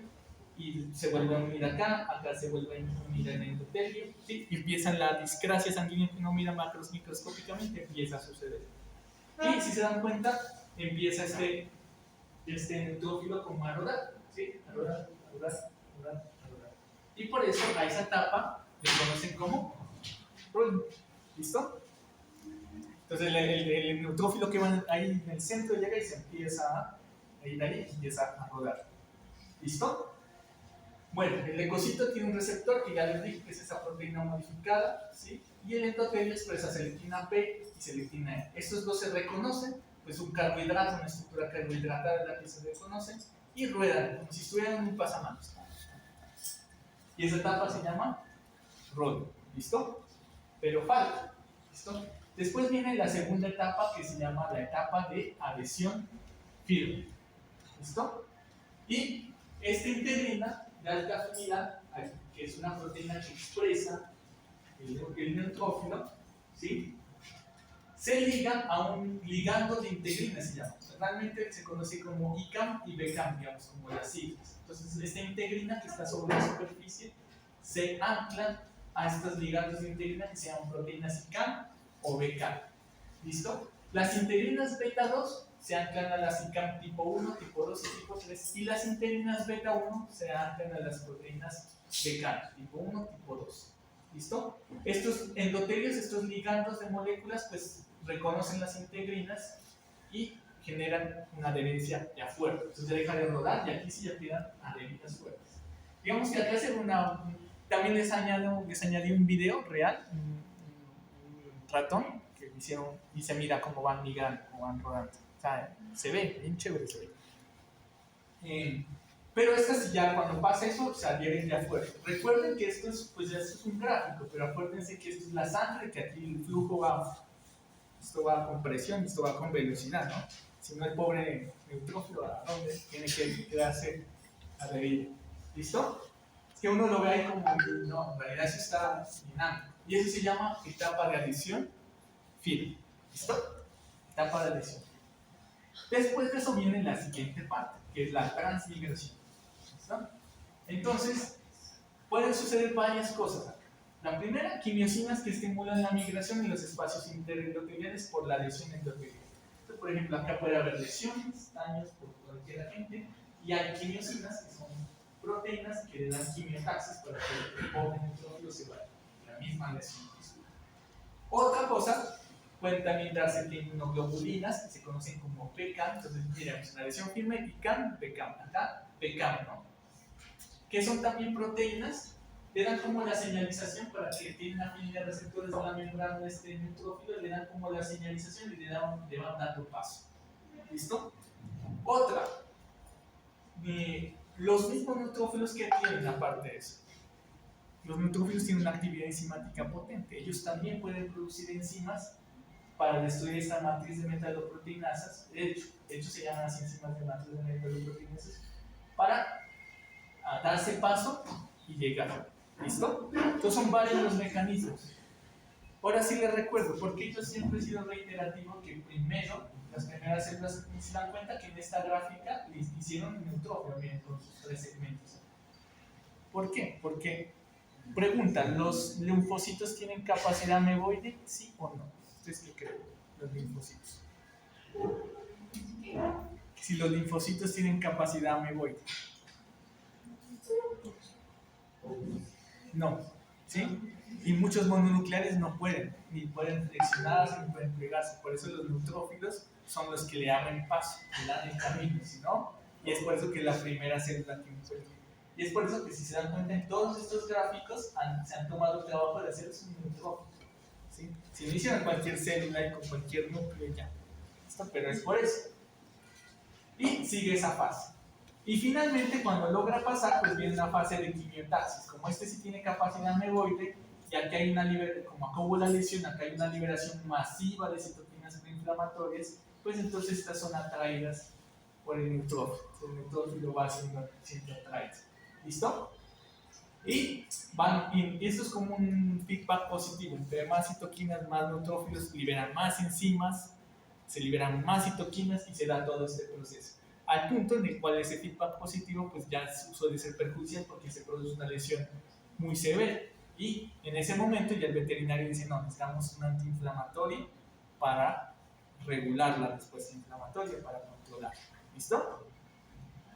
y se vuelve a unir acá se vuelve a unir el endotelio, ¿sí? Y empieza la discrasia sanguínea que uno mira microscópicamente, empieza a suceder. Y si se dan cuenta, empieza este neutrófilo como a rodar, ¿sí? A rodar. Y por eso a esa etapa le conocen como Rodin, ¿listo? Entonces el neutrófilo que va ahí en el centro llega y se empieza a ir ahí y empieza a rodar, ¿listo? Bueno, el leucocito tiene un receptor que ya les dije que es esa proteína modificada, ¿sí? Y el endotelio expresa selectina P y selectina E. Estos dos se reconocen, pues un carbohidrato, una estructura carbohidratada es la que se reconoce, y ruedan como si estuvieran en un pasamanos. Y esa etapa se llama Rodin, ¿listo? Pero falta, ¿listo? Después viene la segunda etapa que se llama la etapa de adhesión firme, ¿listo? Y esta integrina de alta afinidad, que es una proteína que expresa el neutrófilo, ¿sí? Se liga a un ligando de integrina, se llama. Realmente se conoce como ICAM y BCAM, digamos, como las siglas. Entonces, esta integrina que está sobre la superficie se ancla a estos ligandos de integrina que se llaman proteínas ICAM o BCAM. ¿Listo? Las integrinas beta 2 se anclan a las ICAM tipo 1, tipo 2 y tipo 3, y las integrinas beta 1 se anclan a las proteínas BCAM tipo 1, tipo 2. ¿Listo? Estos endotelios, estos ligandos de moléculas, pues reconocen las integrinas y generan una adherencia ya fuerte. Entonces ya deja de rodar y aquí sí ya quedan adheridas fuertes. Digamos que acá también les añadí un video real, un ratón, que hicieron y se mira cómo van migrando, cómo van rodando. O sea, se ve, bien chévere se ve. Pero estas ya cuando pasa eso se adhieren ya fuerte. Recuerden que esto es un gráfico, pero acuérdense que esto es la sangre, que aquí el flujo esto va con presión, esto va con velocidad, ¿no? Si no, el pobre neutrófilo, ¿a dónde tiene que quedarse adherido? ¿Listo? Es que uno lo ve ahí como, no, en realidad eso está dinámico. Y eso se llama etapa de adhesión firme. ¿Listo? Etapa de adhesión. Después de eso viene la siguiente parte, que es la transmigración. ¿Listo? Entonces, pueden suceder varias cosas. La primera, quimiosinas que estimulan la migración en los espacios interendoteliales por la lesión endotelial. Entonces, por ejemplo, acá puede haber lesiones, daños por cualquier agente, y hay quimiosinas que son proteínas que le dan quimiotaxis para que el pobre neutrófilo se vaya. La misma lesión. Otra cosa Pueden también darse en inmunoglobulinas, que se conocen como PCAM. Entonces, miremos, una lesión firme, ICAM, PCAM. Acá, PCAM, ¿no? Que son también proteínas, le dan como la señalización para que tienen afinidad receptores de la membrana de este neutrófilo, le dan como la señalización y le van dando paso. ¿Listo? Otra, los mismos neutrófilos que tienen aparte de eso. Los neutrófilos tienen una actividad enzimática potente. Ellos también pueden producir enzimas para destruir esta matriz de metaloproteinasas. De hecho se llaman así enzimas de matriz de metaloproteinasas, para darse paso y llegar. ¿Listo? Entonces son varios los mecanismos. Ahora sí les recuerdo, porque yo siempre he sido reiterativo que primero, las primeras células se dan cuenta que en esta gráfica les hicieron un neutrófilo, miren, con sus 3 segmentos. ¿Por qué? Porque preguntan, ¿los linfocitos tienen capacidad ameboide? ¿Sí o no? ¿Ustedes qué creen? Los linfocitos. Si los linfocitos tienen capacidad ameboide. No, ¿sí? Y muchos mononucleares no pueden, ni pueden flexionarse, ni pueden plegarse. Por eso los neutrófilos son los que le abren paso, le dan el camino, ¿sí, no? Y es por eso que la primera célula tiene suelo. Y es por eso que si se dan cuenta en todos estos gráficos se han tomado el trabajo de hacer un neutrófilo, ¿sí? Se inician en cualquier célula y con cualquier núcleo ya. ¿Listo? Pero es por eso. Y sigue esa fase. Y finalmente, cuando logra pasar, pues viene una fase de quimiotaxis. Como este sí tiene capacidad ameboide, y aquí hay una liberación, como acá hubo la lesión, acá hay una liberación masiva de citoquinas proinflamatorias, pues entonces estas son atraídas por el neutrófilo. El neutrófilo va siendo atraído. ¿Listo? Y esto es como un feedback positivo. Entre más citoquinas, más neutrófilos, liberan más enzimas, se liberan más citoquinas y se da todo este proceso. Al punto en el cual ese feedback positivo pues ya suele ser perjudicial porque se produce una lesión muy severa. Y en ese momento ya el veterinario dice, no, necesitamos un antiinflamatorio para regular la respuesta inflamatoria, para controlar. ¿Listo?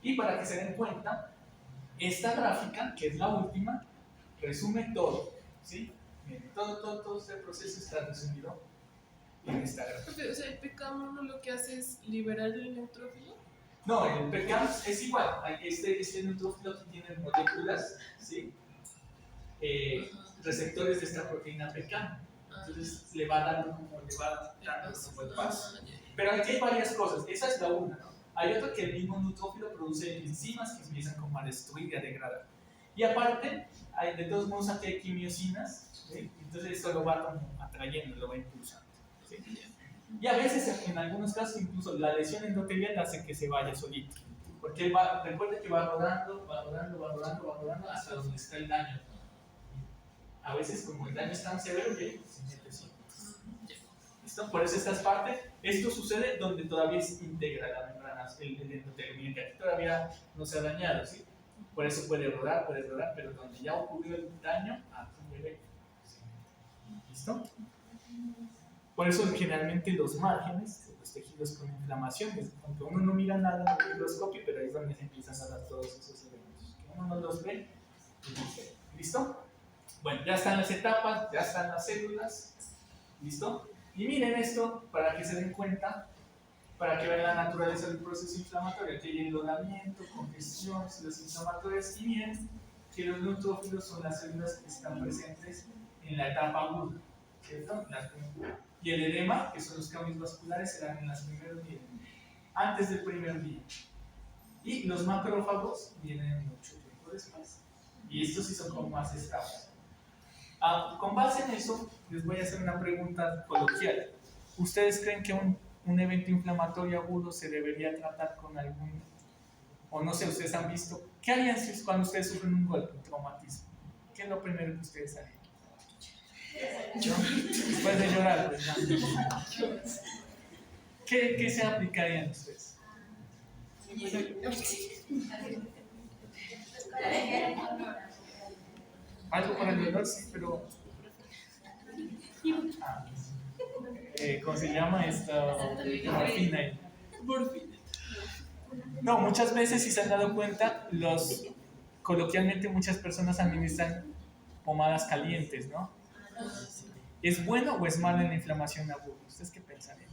Y para que se den cuenta, esta gráfica, que es la última, resume todo. ¿Sí? Miren, todo este proceso está resumido en esta gráfica. O sea, el PCAM lo que hace es liberar el neutrófilo. No, el PCAM es igual. Este neutrófilo tiene moléculas, ¿sí? Receptores de esta proteína PCAM. Entonces le va dando como el paso. Pero aquí hay varias cosas. Esa es la una, ¿no? Hay otra que el mismo neutrófilo produce enzimas que empiezan como a destruir y a degradar. Y aparte, de todos modos aquí hay quimiosinas, ¿sí? Entonces esto lo va como atrayendo, lo va impulsando, ¿sí? Y a veces, en algunos casos, incluso la lesión endotelial hace que se vaya solito. Porque recuerden que va rodando hasta donde está el daño. A veces, como el daño es tan severo, se mete solo. ¿Listo? Por eso estas partes, esto sucede donde todavía se integra la membrana, el endotelio, que aquí todavía no se ha dañado, ¿sí? Por eso puede rodar, pero donde ya ocurrió el daño, muere. ¿Listo? Por eso generalmente los márgenes, los tejidos con inflamaciones, aunque uno no mira nada en el microscopio, pero ahí es donde se empiezan a dar todos esos eventos. Que uno no los ve y dice, ¿listo? Bueno, ya están las etapas, ya están las células, ¿listo? Y miren esto para que se den cuenta, para que vean la naturaleza del proceso inflamatorio. Aquí hay enlodamiento, congestión, células inflamatorias, y miren que los neutrófilos son las células que están presentes en la etapa aguda, ¿cierto? Y el edema, que son los cambios vasculares, serán en los primeros días, antes del primer día. Y los macrófagos vienen mucho tiempo después. Y estos sí son como más estables. Con base en eso, les voy a hacer una pregunta coloquial. ¿Ustedes creen que un evento inflamatorio agudo se debería tratar con algún, o no sé, ustedes han visto, qué harían cuando ustedes sufren un golpe, un traumatismo? ¿Qué es lo primero que ustedes harían? Después de llorar, pues, ¿no? ¿Qué se aplicarían ustedes? Algo para el dolor, sí, pero... ¿cómo se llama esta? Morfina. No, muchas veces, si se han dado cuenta, coloquialmente muchas personas administran pomadas calientes, ¿no? ¿Es bueno o es malo en la inflamación aguda? ¿Ustedes qué pensarían?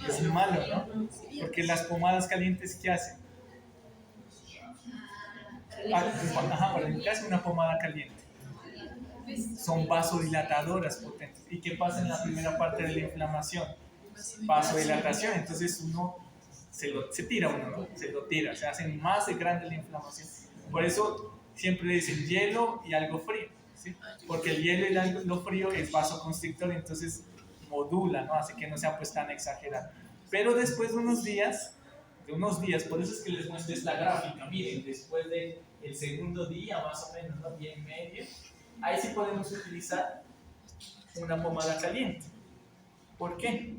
Es malo, ¿no? Porque las pomadas calientes, ¿qué hacen? Para indicarse una pomada caliente. Son vasodilatadoras potentes. ¿Y qué pasa en la primera parte de la inflamación? Vasodilatación. Entonces uno se tira uno, ¿no? Se lo tira, se hace más de grande la inflamación. Por eso siempre dicen hielo y algo frío, ¿sí? Porque el hielo y lo frío es vasoconstrictor, entonces modula, ¿no? Hace que no sea pues tan exagerado. Pero después de unos días, por eso es que les muestro esta gráfica, miren, después del segundo día más o menos, ¿no? Día y medio, ahí sí podemos utilizar una pomada caliente. ¿Por qué?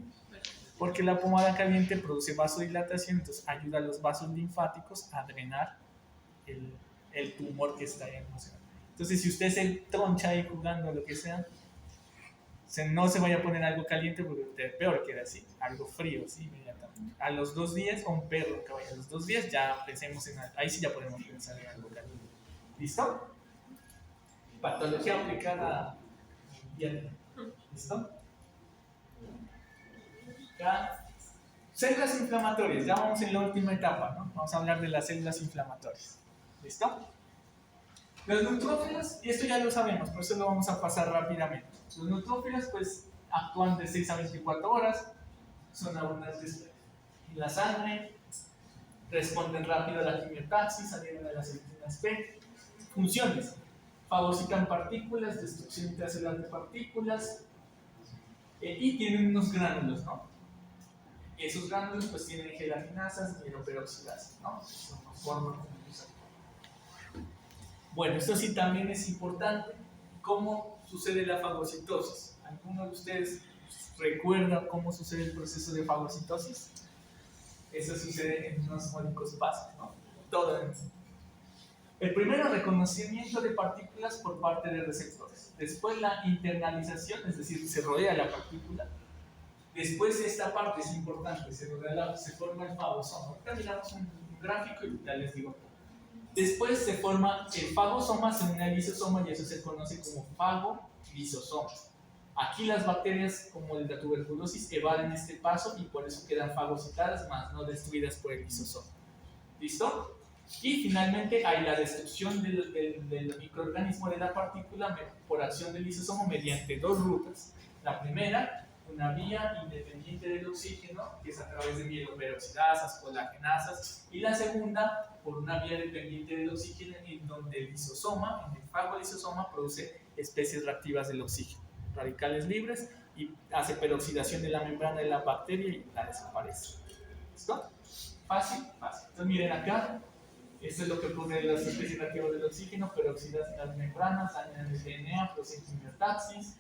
Porque la pomada caliente produce vasodilatación, entonces ayuda a los vasos linfáticos a drenar el tumor que está ahí emocionado. Entonces, si usted se troncha ahí jugando lo que sea, no se vaya a poner algo caliente porque peor queda así, algo frío, ¿sí? Inmediatamente. A los 2 días, o un perro que vaya a los 2 días, ya pensemos en algo, ahí sí ya podemos pensar en algo caliente. ¿Listo? Patología aplicada bien. ¿Listo? Ya. Células inflamatorias, ya vamos en la última etapa, ¿no? Vamos a hablar de las células inflamatorias. ¿Listo? Los neutrófilos, y esto ya lo sabemos, por eso lo vamos a pasar rápidamente. Los neutrófilos pues actúan de 6 a 24 horas, son abundantes en la sangre, responden rápido a la quimiotaxis, salieron de las citoquinas P. Funciones: fagocitan partículas, destrucción intracelular de partículas, y tienen unos gránulos, ¿no? Esos gránulos pues tienen gelatinasas, mieloperoxidasas, ¿no? Forman. Bueno, esto sí también es importante. ¿Cómo sucede la fagocitosis? ¿Alguno de ustedes recuerda cómo sucede el proceso de fagocitosis? Eso sucede en unos módicos pasos, ¿no? Todo en sí. El primero, reconocimiento de partículas por parte de receptores. Después la internalización, es decir, se rodea la partícula. Después esta parte es importante, se forma el fagosoma. Ahorita miramos un gráfico y ya les digo. Después se forma el fagosoma, se une al lisosoma y eso se conoce como fagolisosoma. Aquí las bacterias, como el de la tuberculosis, evaden este paso y por eso quedan fagocitadas, más no destruidas por el lisosoma. ¿Listo? Y finalmente hay la destrucción del microorganismo de la partícula por acción del lisosoma mediante 2 rutas. La primera, una vía independiente del oxígeno, que es a través de mieloperoxidasas, colagenasas, y la segunda, por una vía dependiente del oxígeno, en donde el lisosoma, en el fagolisosoma, produce especies reactivas del oxígeno, radicales libres, y hace peroxidación de la membrana de la bacteria y la desaparece. ¿Listo? Fácil, fácil. Entonces miren acá, esto es lo que ocurre en las especies reactivas del oxígeno: peroxidas en las membranas, dañan el DNA, producen quimiotaxis,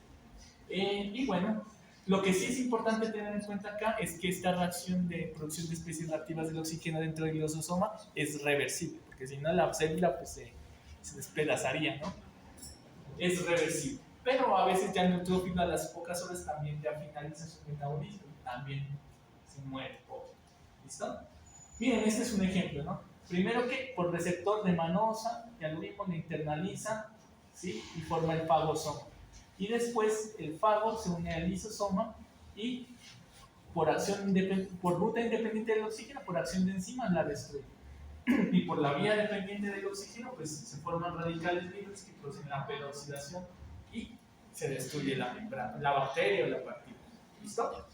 y bueno, lo que sí es importante tener en cuenta acá es que esta reacción de producción de especies reactivas del oxígeno dentro del lisosoma es reversible, porque si no la célula pues, se despedazaría, ¿no? Es reversible. Pero a veces ya el neutrófilo a las pocas horas también ya finaliza su metabolismo y también se muere. ¿Listo? Miren, este es un ejemplo, ¿no? Primero que por receptor de Manosa, ya lo vimos, lo internaliza, ¿sí? Y forma el fagosoma. Y después el fago se une al lisosoma y por ruta independiente del oxígeno, por acción de enzimas, la destruye. Y por la vía dependiente del oxígeno, pues se forman radicales libres que producen la peroxidación y se destruye la membrana, la bacteria o la partícula. ¿Listo?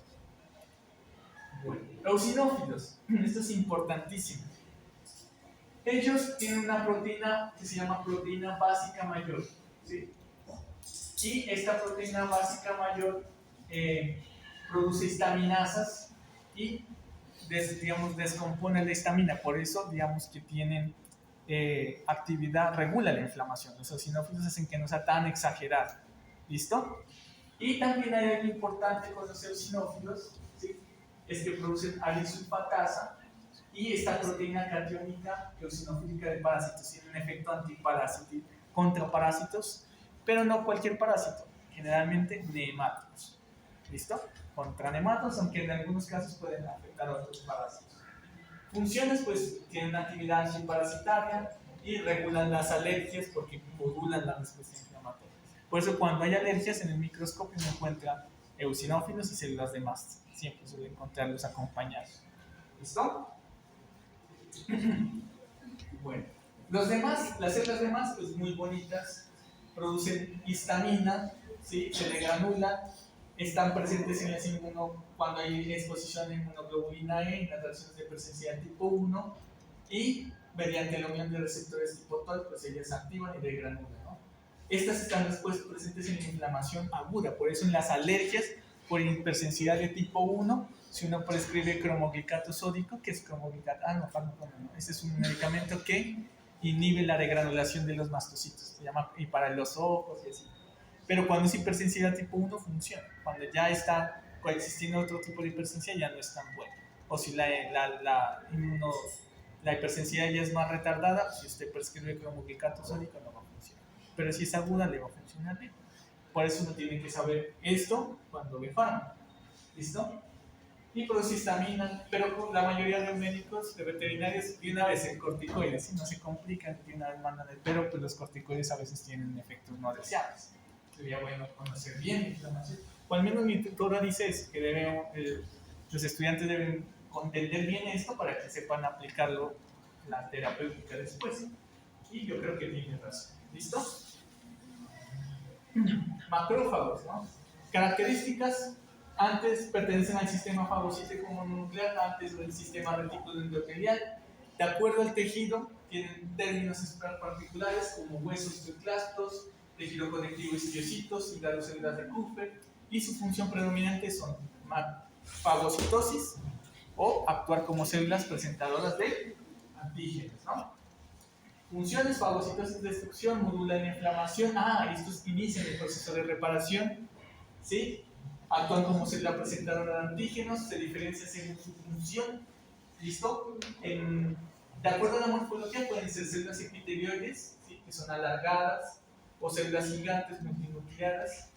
Bueno, eosinófilos, esto es importantísimo. Ellos tienen una proteína que se llama proteína básica mayor, ¿sí? Y esta proteína básica mayor produce histaminasas y descompone la histamina. Por eso, digamos que tienen actividad, regula la inflamación. Los eosinófilos hacen que no sea tan exagerada. ¿Listo? Y también hay algo importante con los eosinófilos, ¿sí? Es que producen alisulfatasa y esta proteína catiónica eosinofílica de parásitos tiene un efecto antiparasítico contra parásitos, pero no cualquier parásito, generalmente nemáticos. ¿Listo? Contra nematos, aunque en algunos casos pueden afectar a otros parásitos. Funciones, pues tienen una actividad antiparasitaria y regulan las alergias porque modulan la respuesta inflamatoria. Por eso cuando hay alergias en el microscopio uno encuentra eosinófilos y células de mast. Siempre suele encontrarlos acompañados. ¿Listo? Bueno, las células de mast, pues muy bonitas, producen histamina, ¿sí? Se degranulan, están presentes en las cuando hay exposición a inmunoglobulina E, en las reacciones de presencia tipo 1, y mediante la unión de receptores tipo TOL, pues ellas se activan y degranulan, ¿no? Estas están después presentes en la inflamación aguda, por eso en las alergias por hipersensibilidad de tipo 1, si uno prescribe cromoglicato sódico, que es cromoglicato, ese es un medicamento que inhibe la degranulación de los mastocitos, se llama, y para los ojos y así. Pero cuando es hipersensibilidad tipo 1 funciona, cuando ya está coexistiendo otro tipo de hipersensibilidad ya no es tan bueno. O si la hipersensibilidad ya es más retardada, si usted prescribe cromoglicato sódico no va a funcionar. Pero si es aguda le va a funcionar bien. Por eso uno tiene que saber esto cuando ve fármaco. ¿Listo? Y produce histamina, pero la mayoría de médicos, de veterinarios, de una vez el corticoides, si no se complican, de una vez mandan el, pero pues los corticoides a veces tienen efectos no deseables. Sería bueno conocer bien la inflamación. O al menos mi tutora dice eso, que los estudiantes deben entender bien esto para que sepan aplicarlo la terapéutica después. Y yo creo que tiene razón. ¿Listo? Macrófagos, ¿no? Características. Antes pertenecen al sistema fagocítico mononuclear, antes del sistema reticulo endotelial. De acuerdo al tejido, tienen términos particulares como huesos osteoclastos, tejido conectivo esquiocitos, células de Kupffer, y su función predominante son fagocitosis o actuar como células presentadoras de antígenos, ¿no? Funciones: fagocitosis, destrucción, modulan la inflamación. Estos inician el proceso de reparación, ¿sí? Actúan como célula presentadora de antígenos, se diferencian según su función. ¿Listo? De acuerdo a la morfología, pueden ser células epitelioides, ¿sí? Que son alargadas, o células gigantes multinucleadas,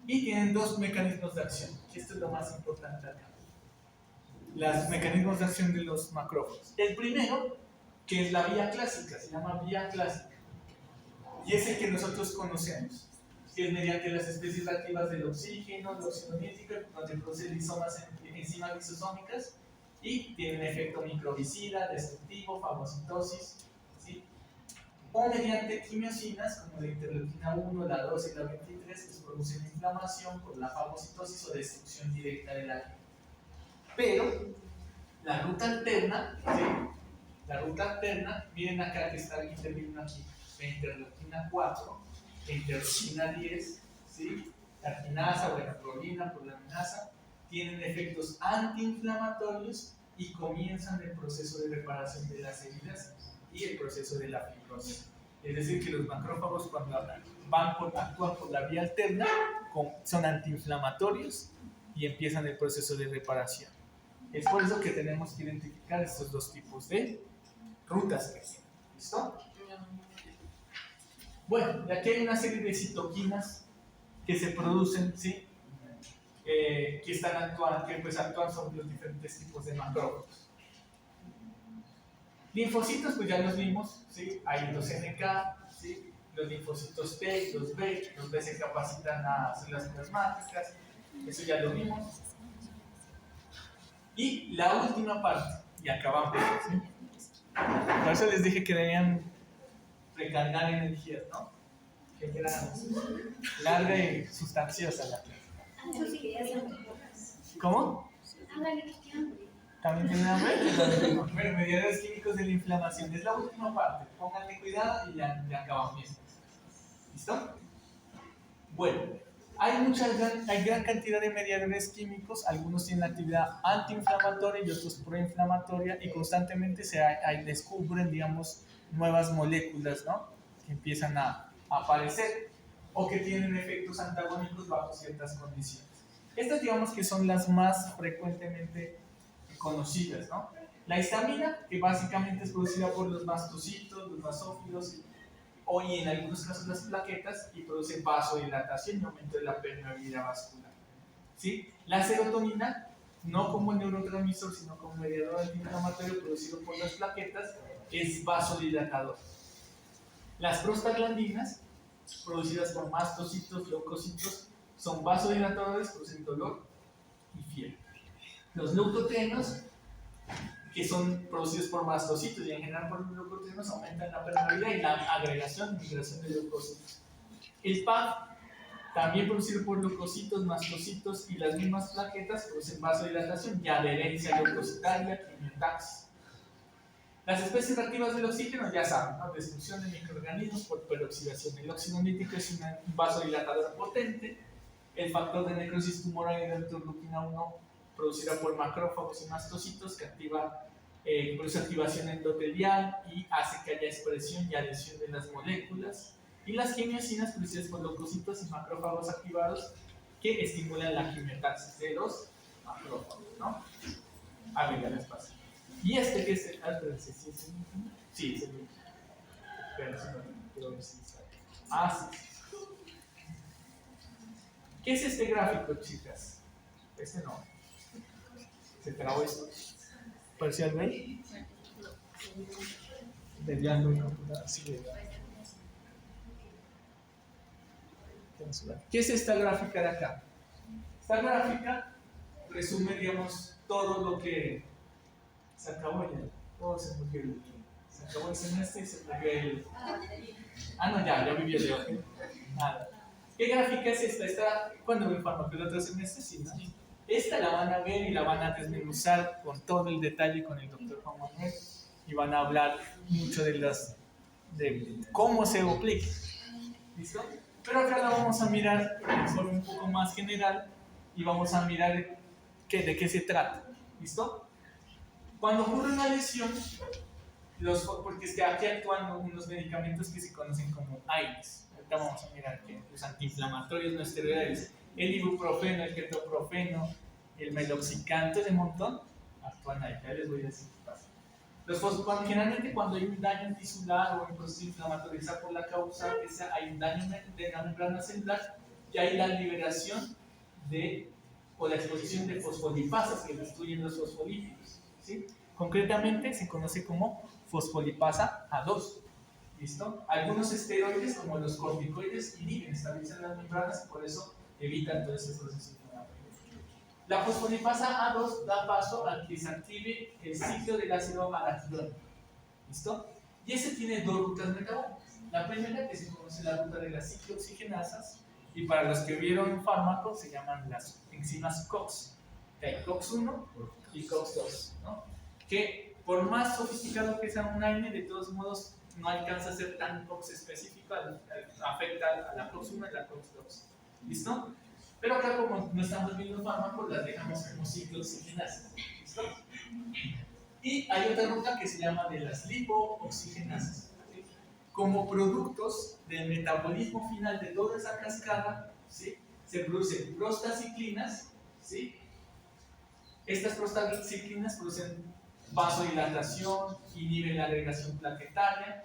y tienen dos mecanismos de acción, que esto es lo más importante acá. Los mecanismos de acción de los macrófagos. El primero, que es la vía clásica, se llama vía clásica, y es el que nosotros conocemos, que es mediante las especies reactivas del oxígeno, la oxinonítica, donde producen enzimas lisosómicas y tienen efecto microbicida, destructivo, fagocitosis, ¿sí? O mediante quimiosinas como la interleuquina 1, la 2 y la 23, que producen inflamación por la fagocitosis o destrucción directa de la vida. Pero la ruta alterna, ¿sí? La ruta alterna, miren acá que está interviniendo aquí, la interleuquina 4, la interleuquina 10, ¿sí? La quinasa o la prolina por la amenaza, tienen efectos antiinflamatorios y comienzan el proceso de reparación de las heridas y el proceso de la fibrosis. Es decir, que los macrófagos cuando actúan por la vía alterna son antiinflamatorios y empiezan el proceso de reparación. Es por eso que tenemos que identificar estos dos tipos de rutas que tienen. ¿Listo? Bueno, y aquí hay una serie de citoquinas que se producen, ¿sí? Que pues actúan sobre los diferentes tipos de macrófagos. Linfocitos, pues ya los vimos, ¿sí? Hay los NK, ¿sí? Los linfocitos T, los B se capacitan a células plasmáticas, eso ya lo vimos. Y la última parte, y acabamos, ¿sí? Por eso les dije que debían recargar energías, ¿no? Que era larga y sustanciosa la clase. ¿Cómo? ¿También tienen hambre? Bueno, mediadores químicos de la inflamación es la última parte. Pónganle cuidado y ya acabamos bien. ¿Listo? Bueno, hay gran cantidad de mediadores químicos, algunos tienen actividad antiinflamatoria y otros proinflamatoria, y constantemente descubren, digamos, nuevas moléculas, ¿no? Que empiezan a aparecer o que tienen efectos antagónicos bajo ciertas condiciones. Estas, digamos, que son las más frecuentemente conocidas, ¿no? La histamina, que básicamente es producida por los mastocitos, los basófilos, y en algunos casos las plaquetas, y produce vasodilatación y aumento de la permeabilidad vascular, ¿sí? La serotonina, no como neurotransmisor, sino como mediador antiinflamatorio producido por las plaquetas, es vasodilatador. Las prostaglandinas producidas por mastocitos, leucocitos, son vasodilatadores, producen dolor y fiebre. Los leucotrienos, que son producidos por mastocitos y en general por los leucotrienos, aumentan la permeabilidad y la agregación y migración de leucocitos. El PAF, también producido por leucocitos, mastocitos y las mismas plaquetas, producen vasodilatación y adherencia leucocitaria, quimiotaxis. Las especies reactivas del oxígeno, ya saben, ¿no? Destrucción de microorganismos por peroxidación. El óxido nítrico es un vasodilatador potente. El factor de necrosis tumoral y de interleuquina 1, producida por macrófagos y mastocitos, que produce activación endotelial y hace que haya expresión y adhesión de las moléculas. Y las quimiosinas, producidas por leucocitos y macrófagos activados, que estimulan la quimiotaxis de los macrófagos, ¿no? A ver, ya les pasa. Y este que es el... espérense, ¿sí es el mismo? Sí, es el mismo. Espérense, quiero ver si está. Sí. ¿Qué es este gráfico, chicas? Este no. ¿Se trabó esto? ¿Parecía algo ahí? Desviando una computadora. Sí, ¿qué es esta gráfica de acá? Esta gráfica resume, digamos, todo lo que se acabó ya. Todo se murió. Se acabó el semestre y se murió el... no, ya viví el de hoy. Nada. ¿Qué gráfica es esta? Esta, cuando me farmaco el otro semestre, sí, ¿no? Esta la van a ver y la van a desmenuzar con todo el detalle con el doctor Juan Manuel y van a hablar mucho de cómo se aplica. ¿Listo? Pero acá la vamos a mirar de forma un poco más general y vamos a mirar de qué se trata. ¿Listo? Cuando ocurre una lesión, porque es que aquí actúan unos medicamentos que se conocen como AINES. Ahorita vamos a mirar que los antiinflamatorios no esteroidales, el ibuprofeno, el ketoprofeno, el meloxicam, todo ese montón, actúan ahí. Ya les voy a decir qué pasa. Generalmente cuando hay un daño tisular o un proceso inflamatorio, sea por la causa que sea, hay un daño de la membrana celular y hay la liberación o la exposición de fosfolipasas que destruyen los fosfolípidos, ¿sí? Concretamente se conoce como fosfolipasa A2. ¿Listo? Algunos esteroides, como los corticoides, inhiben, estabilizan las membranas y por eso evitan todo ese proceso inflamatorio. La fosfolipasa A2 da paso a que se active el ciclo del ácido araquidónico. ¿Listo? Y ese tiene dos rutas metabólicas. La primera, que se conoce la ruta de las ciclooxigenasas, y para los que vieron un fármaco, se llaman las enzimas COX. Que hay COX-1 y COX-2, ¿no? Que por más sofisticado que sea un AINE, de todos modos no alcanza a ser tan COX específico, afecta a la COX-1 y la COX-2. ¿Listo? Pero acá, como no estamos viendo fármacos, las dejamos como ciclooxigenasas. ¿Listo? Y hay otra ruta que se llama de las lipooxigenasas. ¿Sí? Como productos del metabolismo final de toda esa cascada, ¿sí? Se producen prostaciclinas, ¿sí? Estas prostaciclinas producen vasodilatación, inhiben la agregación plaquetaria,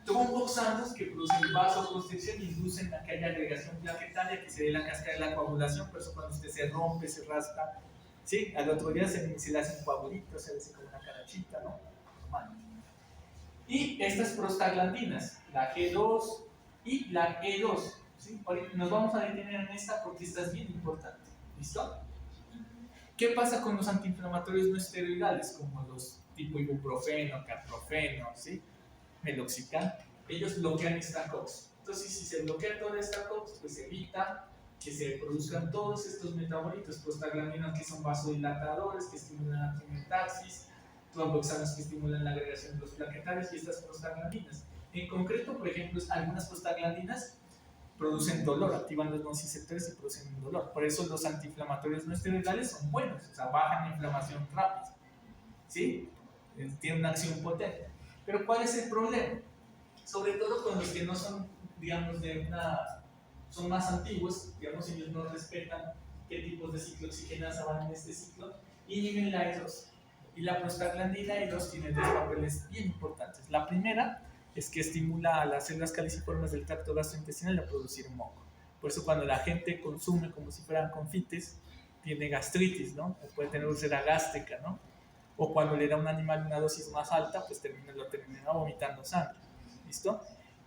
tromboxanos que producen vasoconstricción e inducen a que haya agregación plaquetaria, que se dé la cascada de la coagulación. Por eso cuando usted se rompe, se rasca, ¿sí? Al otro día se le hace un coagulito, se le hace como una carachita, ¿no? Normal. Y estas prostaglandinas, la G2 y la E2, ¿sí? Nos vamos a detener en esta porque esta es bien importante. ¿Listo? ¿Qué pasa con los antiinflamatorios no esteroidales, como los tipo ibuprofeno, caprofeno, ¿sí? Meloxicam? Ellos bloquean esta COX. Entonces, si se bloquea toda esta COX, pues evita que se produzcan todos estos metabolitos, prostaglandinas que son vasodilatadores, que estimulan la quimiotaxis, tromboxanos que estimulan la agregación de los plaquetarios y estas prostaglandinas. En concreto, por ejemplo, algunas prostaglandinas producen dolor, activan los nociceptores y producen dolor. Por eso los antiinflamatorios no esteroidales son buenos, o sea, bajan la inflamación rápida, ¿sí? Tienen una acción potente. Pero ¿cuál es el problema? Sobre todo con los que no son, digamos, son más antiguos, digamos, ellos no respetan qué tipos de ciclooxigenasa van en este ciclo, inhiben la E2. Y la prostaglandina E2 tiene dos papeles bien importantes. La primera es que estimula a las células caliciformes del tracto gastrointestinal a producir moco. Por eso cuando la gente consume como si fueran confites, tiene gastritis, ¿no? O puede tener úlcera gástrica, ¿no? O cuando le da a un animal una dosis más alta, pues lo termina vomitando sangre. ¿Listo?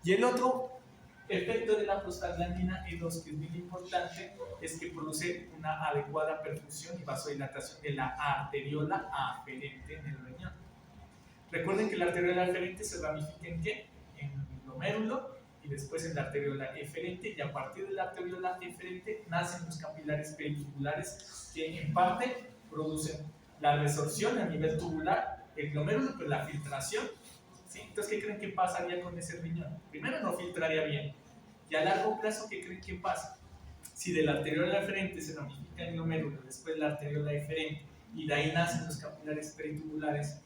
Y el otro Efecto de la prostaglandina E2, que es muy importante, es que produce una adecuada perfusión y vasodilatación de la arteriola aferente en el riñón. Recuerden que la arteriola aferente se ramifica en ¿qué? En el glomérulo y después en la arteriola eferente, y a partir de la arteriola eferente nacen los capilares peritubulares que en parte producen la resorción a nivel tubular, el glomérulo, pues la filtración. ¿Sí? Entonces, ¿qué creen que pasaría con ese riñón? Primero, no filtraría bien. Y a largo plazo, ¿qué creen que pasa? Si de la arteriola eferente se ramifica el glomérulo, después la arteriola eferente, y de ahí nacen los capilares peritubulares,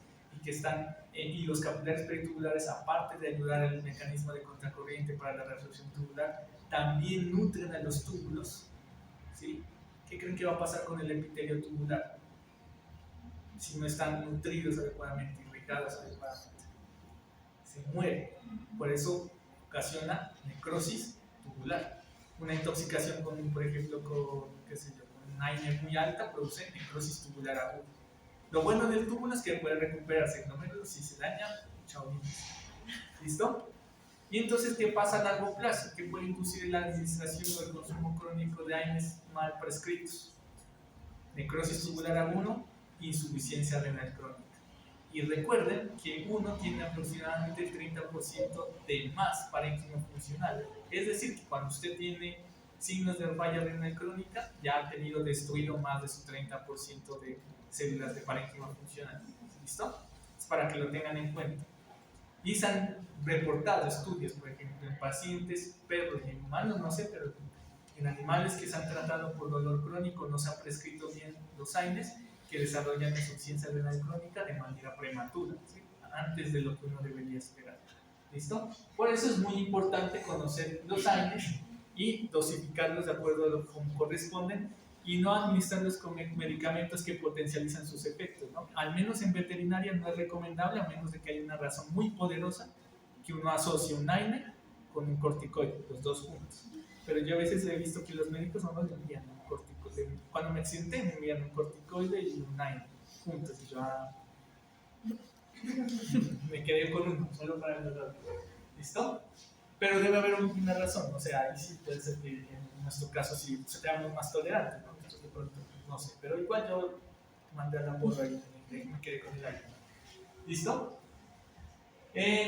y los capilares peritubulares, aparte de ayudar al mecanismo de contracorriente para la reabsorción tubular, también nutren a los túbulos. ¿Sí? ¿Qué creen que va a pasar con el epitelio tubular si no están nutridos adecuadamente, irrigados adecuadamente? Se muere. Por eso ocasiona necrosis tubular. Una intoxicación con, por ejemplo, con una AINE muy alta produce necrosis tubular aguda. Lo bueno del túbulo es que puede recuperarse, no menos si se daña, chao. ¿Listo? Y entonces, ¿qué pasa a largo plazo? ¿Qué puede inducir la administración o el consumo crónico de AINES mal prescritos? Necrosis tubular aguda, insuficiencia renal crónica. Y recuerden que uno tiene aproximadamente el 30% de más parénquima funcional. Es decir, que cuando usted tiene signos de falla renal crónica, ya ha tenido destruido más de su 30% de células de parénquima funcional. ¿Listo? Es para que lo tengan en cuenta. Y se han reportado estudios, por ejemplo, en pacientes, perros y en humanos, no sé, pero en animales que se han tratado por dolor crónico no se han prescrito bien los AINES, que desarrollan insuficiencia renal crónica de manera prematura, ¿sí? Antes de lo que uno debería esperar. ¿Listo? Por eso es muy importante conocer los AINES y dosificarlos de acuerdo a lo que corresponden y no administrarlos con medicamentos que potencializan sus efectos, ¿no? Al menos en veterinaria no es recomendable, a menos de que haya una razón muy poderosa que uno asocie un AINE con un corticoide, los dos juntos. Pero yo a veces he visto que los médicos no nos envían un corticoide. Cuando me accidenté me envían un corticoide y un AINE juntos. Y yo me quedé con uno, solo para el dolor. ¿Listo? Pero debe haber una razón. O sea, ahí sí puede ser que en nuestro caso sí seamos más tolerantes, ¿no? Entonces, de pronto, no sé. Pero igual yo mandé a la porra y me quedé con el AINE. ¿Listo?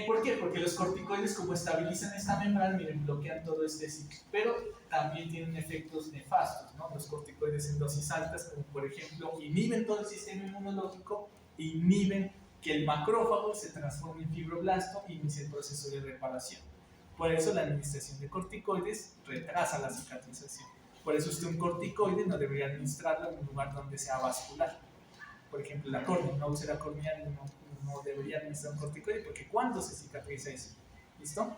¿Por qué? Porque los corticoides, como estabilizan esta membrana, miren, bloquean todo este ciclo, pero también tienen efectos nefastos, ¿no? Los corticoides en dosis altas, como por ejemplo, inhiben todo el sistema inmunológico, inhiben que el macrófago se transforme en fibroblasto y inicie el proceso de reparación. Por eso la administración de corticoides retrasa la cicatrización. Por eso usted un corticoide no debería administrarlo en un lugar donde sea vascular. Por ejemplo, la córnea, una úlcera corneal no debería administrar un corticoide porque ¿cuándo se cicatriza eso? ¿Listo?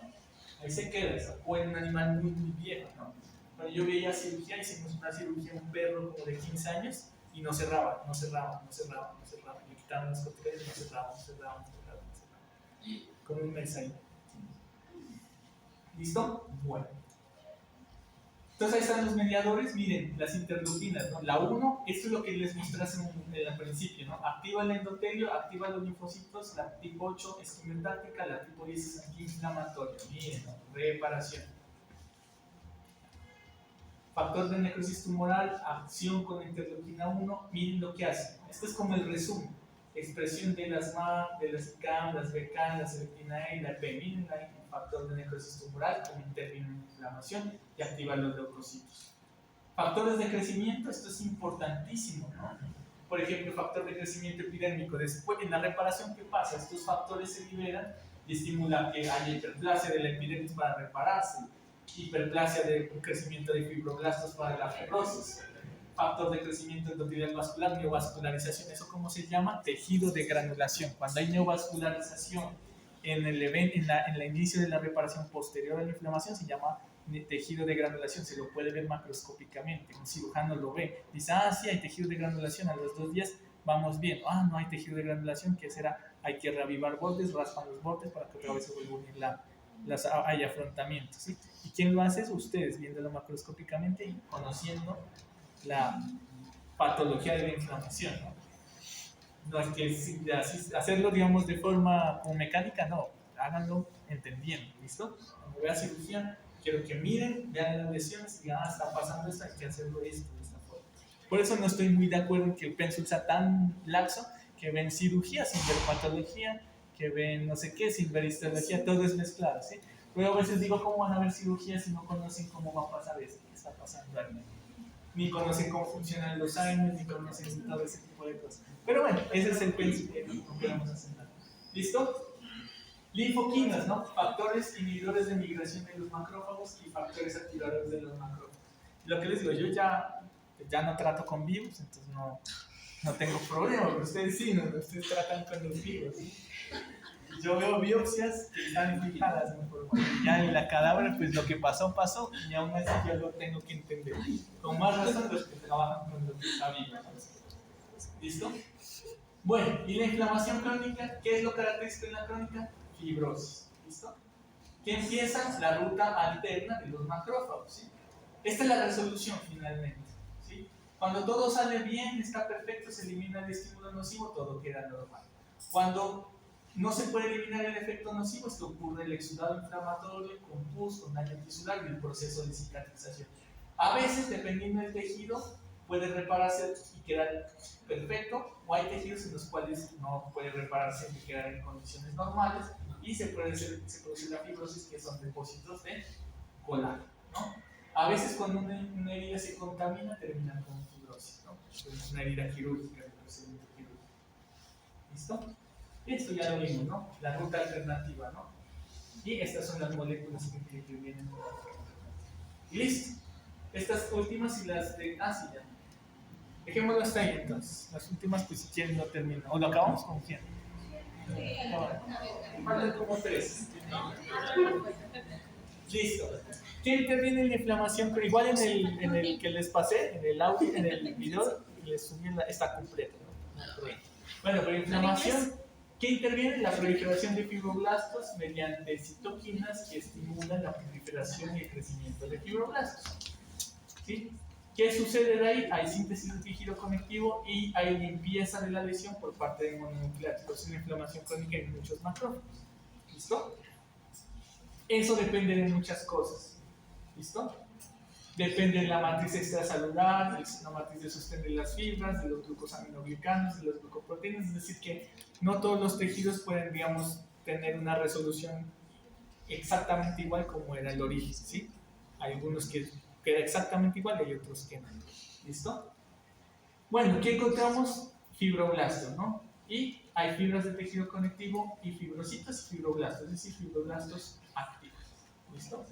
Ahí se queda eso. O en un animal muy viejo, ¿no? Cuando yo veía cirugía, hicimos una cirugía en un perro como de 15 años y no cerraba. Le quitaban los corticoides y no cerraba. Como un mes ahí. ¿Listo? Bueno. Entonces ahí están los mediadores, miren, las interleuquinas, ¿no? La 1, esto es lo que les mostré al principio, ¿no? Activa el endotelio, activa los linfocitos, la tipo 8 es quimiotáctica, la tipo 10 es antiinflamatoria, miren, ¿no? Reparación. Factor de necrosis tumoral, acción con interleuquina 1, miren lo que hace. Esto es como el resumen. Expresión de las MAP, de las ICAM, las BCAM, la selectina E y la P. Miren ahí, factor de necrosis tumoral como interviene en inflamación y activa los leucocitos. Factores de crecimiento, esto es importantísimo, ¿no? Por ejemplo, factor de crecimiento epidérmico. Después, en la reparación, ¿qué pasa? Estos factores se liberan y estimulan que haya hiperplasia de la epidermis para repararse, hiperplasia de crecimiento de fibroblastos para la fibrosis, factor de crecimiento endotelial vascular, neovascularización. ¿Eso cómo se llama? Tejido de granulación. Cuando hay neovascularización en el inicio de la reparación posterior a la inflamación, se llama tejido de granulación. Se lo puede ver macroscópicamente. Un cirujano lo ve. Dice, sí, hay tejido de granulación. A los 2 días vamos bien. No hay tejido de granulación. ¿Qué será? Hay que reavivar bordes, raspan los bordes para que otra vez se vuelva a unir hay afrontamientos. ¿Sí? ¿Y quién lo hace? Ustedes, viéndolo macroscópicamente y conociendo la patología de la inflamación, ¿no? No es que hacerlo, digamos, de forma como mecánica, no, háganlo entendiendo, ¿listo? Cuando vea cirugía, Quiero que miren, vean las lesiones y digan, está pasando esto, hay que hacerlo de esta forma. Por eso no estoy muy de acuerdo en que el pénsul sea tan laxo, que ven cirugía sin ver patología, que ven no sé qué sin ver histología, todo es mezclado, ¿sí? Pero a veces digo, ¿cómo van a ver cirugía si no conocen cómo va a pasar esto? ¿Qué está pasando ahí? Ni conocen cómo funcionan los años, ni conocen todo ese tipo de cosas. Pero bueno, ese es el pénsul que vamos a hacer. ¿Listo? Linfoquinas, ¿no? Factores inhibidores de migración de los macrófagos y factores activadores de los macrófagos. Lo que les digo, yo ya no trato con vivos, entonces no tengo problema, pero ustedes sí, ¿no? Ustedes tratan con los vivos, ¿sí? Yo veo biopsias que están fijadas, ¿no? Ya en la cadáver, pues lo que pasó, y aún así yo lo tengo que entender. Con más razón los que trabajan con los que está vivo. ¿Listo? Bueno, y la inflamación crónica, ¿qué es lo característico en la crónica? Fibrosis. ¿Listo? Que empieza la ruta alterna de los macrófagos, ¿sí? Esta es la resolución finalmente, ¿sí? Cuando todo sale bien, está perfecto, se elimina el estímulo nocivo, todo queda normal. Cuando no se puede eliminar el efecto nocivo, es que ocurre el exudado inflamatorio con pus, con daño tisular y el proceso de cicatrización. A veces, dependiendo del tejido, puede repararse y quedar perfecto, o hay tejidos en los cuales no puede repararse y quedar en condiciones normales, y se produce la fibrosis, que son depósitos de colágeno, ¿no? A veces cuando una herida se contamina, termina con fibrosis, ¿no? Es una herida quirúrgica, un procedimiento quirúrgico. ¿Listo? Esto ya lo vimos, ¿no? La ruta alternativa, ¿no? Y estas son las moléculas que vienen. Listo. Estas últimas y las de... sí, ya. Dejémoslo hasta ahí entonces. Las últimas, pues si quieren, no terminan. ¿O lo acabamos con quién? Faltan como 3. Listo. ¿Qué interviene en la inflamación? Pero igual en el que les pasé, en el audio, en el video, les subí esta completa, ¿no? Bueno, pero inflamación, ¿qué interviene? La proliferación de fibroblastos mediante citoquinas que estimulan la proliferación y el crecimiento de fibroblastos. ¿Sí? ¿Qué sucede de ahí? Hay síntesis de tejido conectivo y hay limpieza de la lesión por parte de mononucleáticos. Es una inflamación crónica en muchos macrófagos. ¿Listo? Eso depende de muchas cosas. ¿Listo? Depende de la matriz extracelular, de la matriz de sostén de las fibras, de los glucosaminoglicanos, de las glucoproteínas. Es decir, que no todos los tejidos pueden, digamos, tener una resolución exactamente igual como era el origen, ¿sí? Hay algunos que queda exactamente igual y hay otros que no. ¿Listo? Bueno, ¿qué encontramos? Fibroblastos, ¿no? Y hay fibras de tejido conectivo y fibrocitos y fibroblastos, es decir, fibroblastos activos. ¿Listo?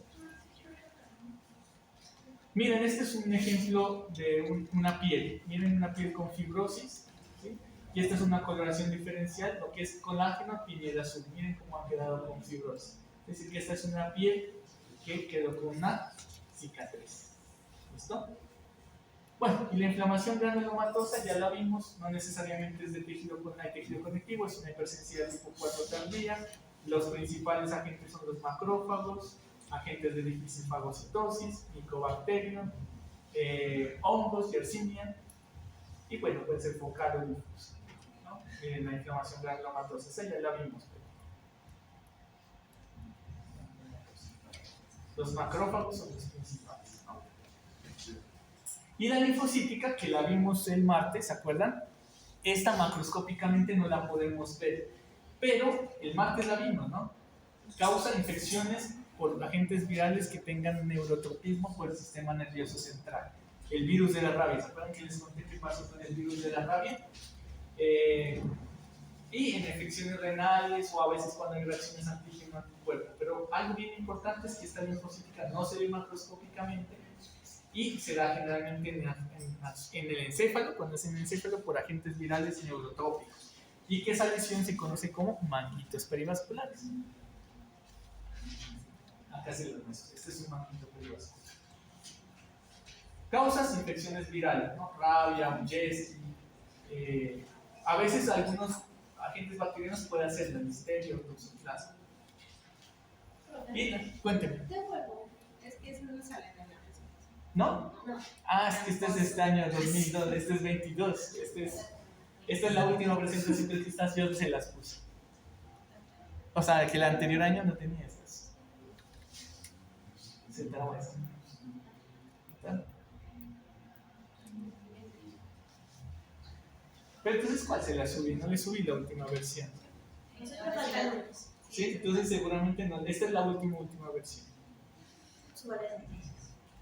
Miren, este es un ejemplo de una piel. Miren una piel con fibrosis, ¿sí? Y esta es una coloración diferencial, lo que es colágeno, piel azul. Miren cómo ha quedado con fibrosis. Es decir, que esta es una piel que quedó con una cicatriz. ¿Listo? Bueno, y la inflamación granulomatosa ya la vimos, no necesariamente es de tejido conectivo, es una hipersensibilidad tipo 4 tardía. Los principales agentes son los macrófagos, agentes de difícil fagocitosis, Mycobacterium, hongos, Yersinia, y bueno, puede ser focal o difuso, ¿no? La inflamación granulomatosa, esa ya la vimos. Los macrófagos son los principales, ¿no? Y la linfocítica, que la vimos el martes, ¿se acuerdan? Esta macroscópicamente no la podemos ver, pero el martes la vimos, ¿no? Causa infecciones por agentes virales que tengan neurotropismo por el sistema nervioso central. El virus de la rabia, ¿se acuerdan que les conté qué pasó con el virus de la rabia? Y en infecciones renales o a veces cuando hay reacciones antígeno-anticuerpo. Pero algo bien importante es que esta linfocítica no se ve macroscópicamente y se da generalmente en el encéfalo, cuando es en el encéfalo por agentes virales neurotrópicos. Y que esa lesión se conoce como manguitos perivasculares. Acá se los muestro. Este es un manguito perivascular. Causas infecciones virales, ¿no? Rabia, Uyesqui. A veces algunos agentes bacterianos pueden hacer el listeria o toxoplasma. Y cuénteme. Es que eso no sale en la presentación. ¿No? No. Es que este es de este año 2002, este es 22. Esta es la última presentación de estas, yo se las puse. O sea, que el anterior año no tenía estas. etcétera. Bueno. ¿Está? Pero entonces, ¿cuál se la subí? No le subí la última versión. ¿Sí? Entonces seguramente no. Esta es la última versión.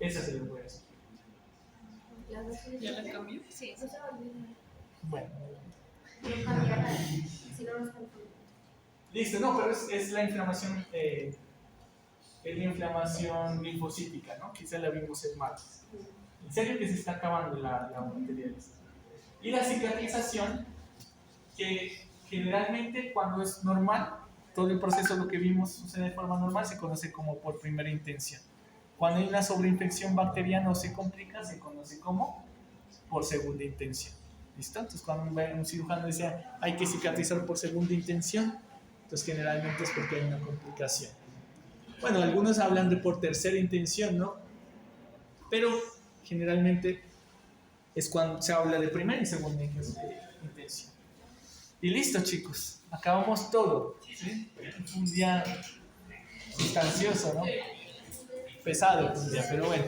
Esa se la voy a subir. ¿Ya la cambió? Sí. Bueno. Listo, no, pero es la inflamación, es la inflamación linfocítica, ¿no? Quizá la vimos el martes. En serio que se está acabando la material. Y la cicatrización, que generalmente cuando es normal, todo el proceso, lo que vimos sucede de forma normal, se conoce como por primera intención. Cuando hay una sobreinfección bacteriana o se complica, se conoce como por segunda intención. ¿Listo? Entonces cuando un cirujano dice hay que cicatrizar por segunda intención, entonces generalmente es porque hay una complicación. Bueno, algunos hablan de por tercera intención, ¿no? Pero generalmente es cuando se habla de primera y segunda intención. Y listo, chicos, acabamos todo. ¿Sí? Un día sustancioso, ¿no? Pesado un día, pero bueno.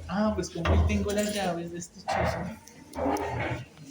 Ah, pues como hoy tengo las llaves de este chuzo.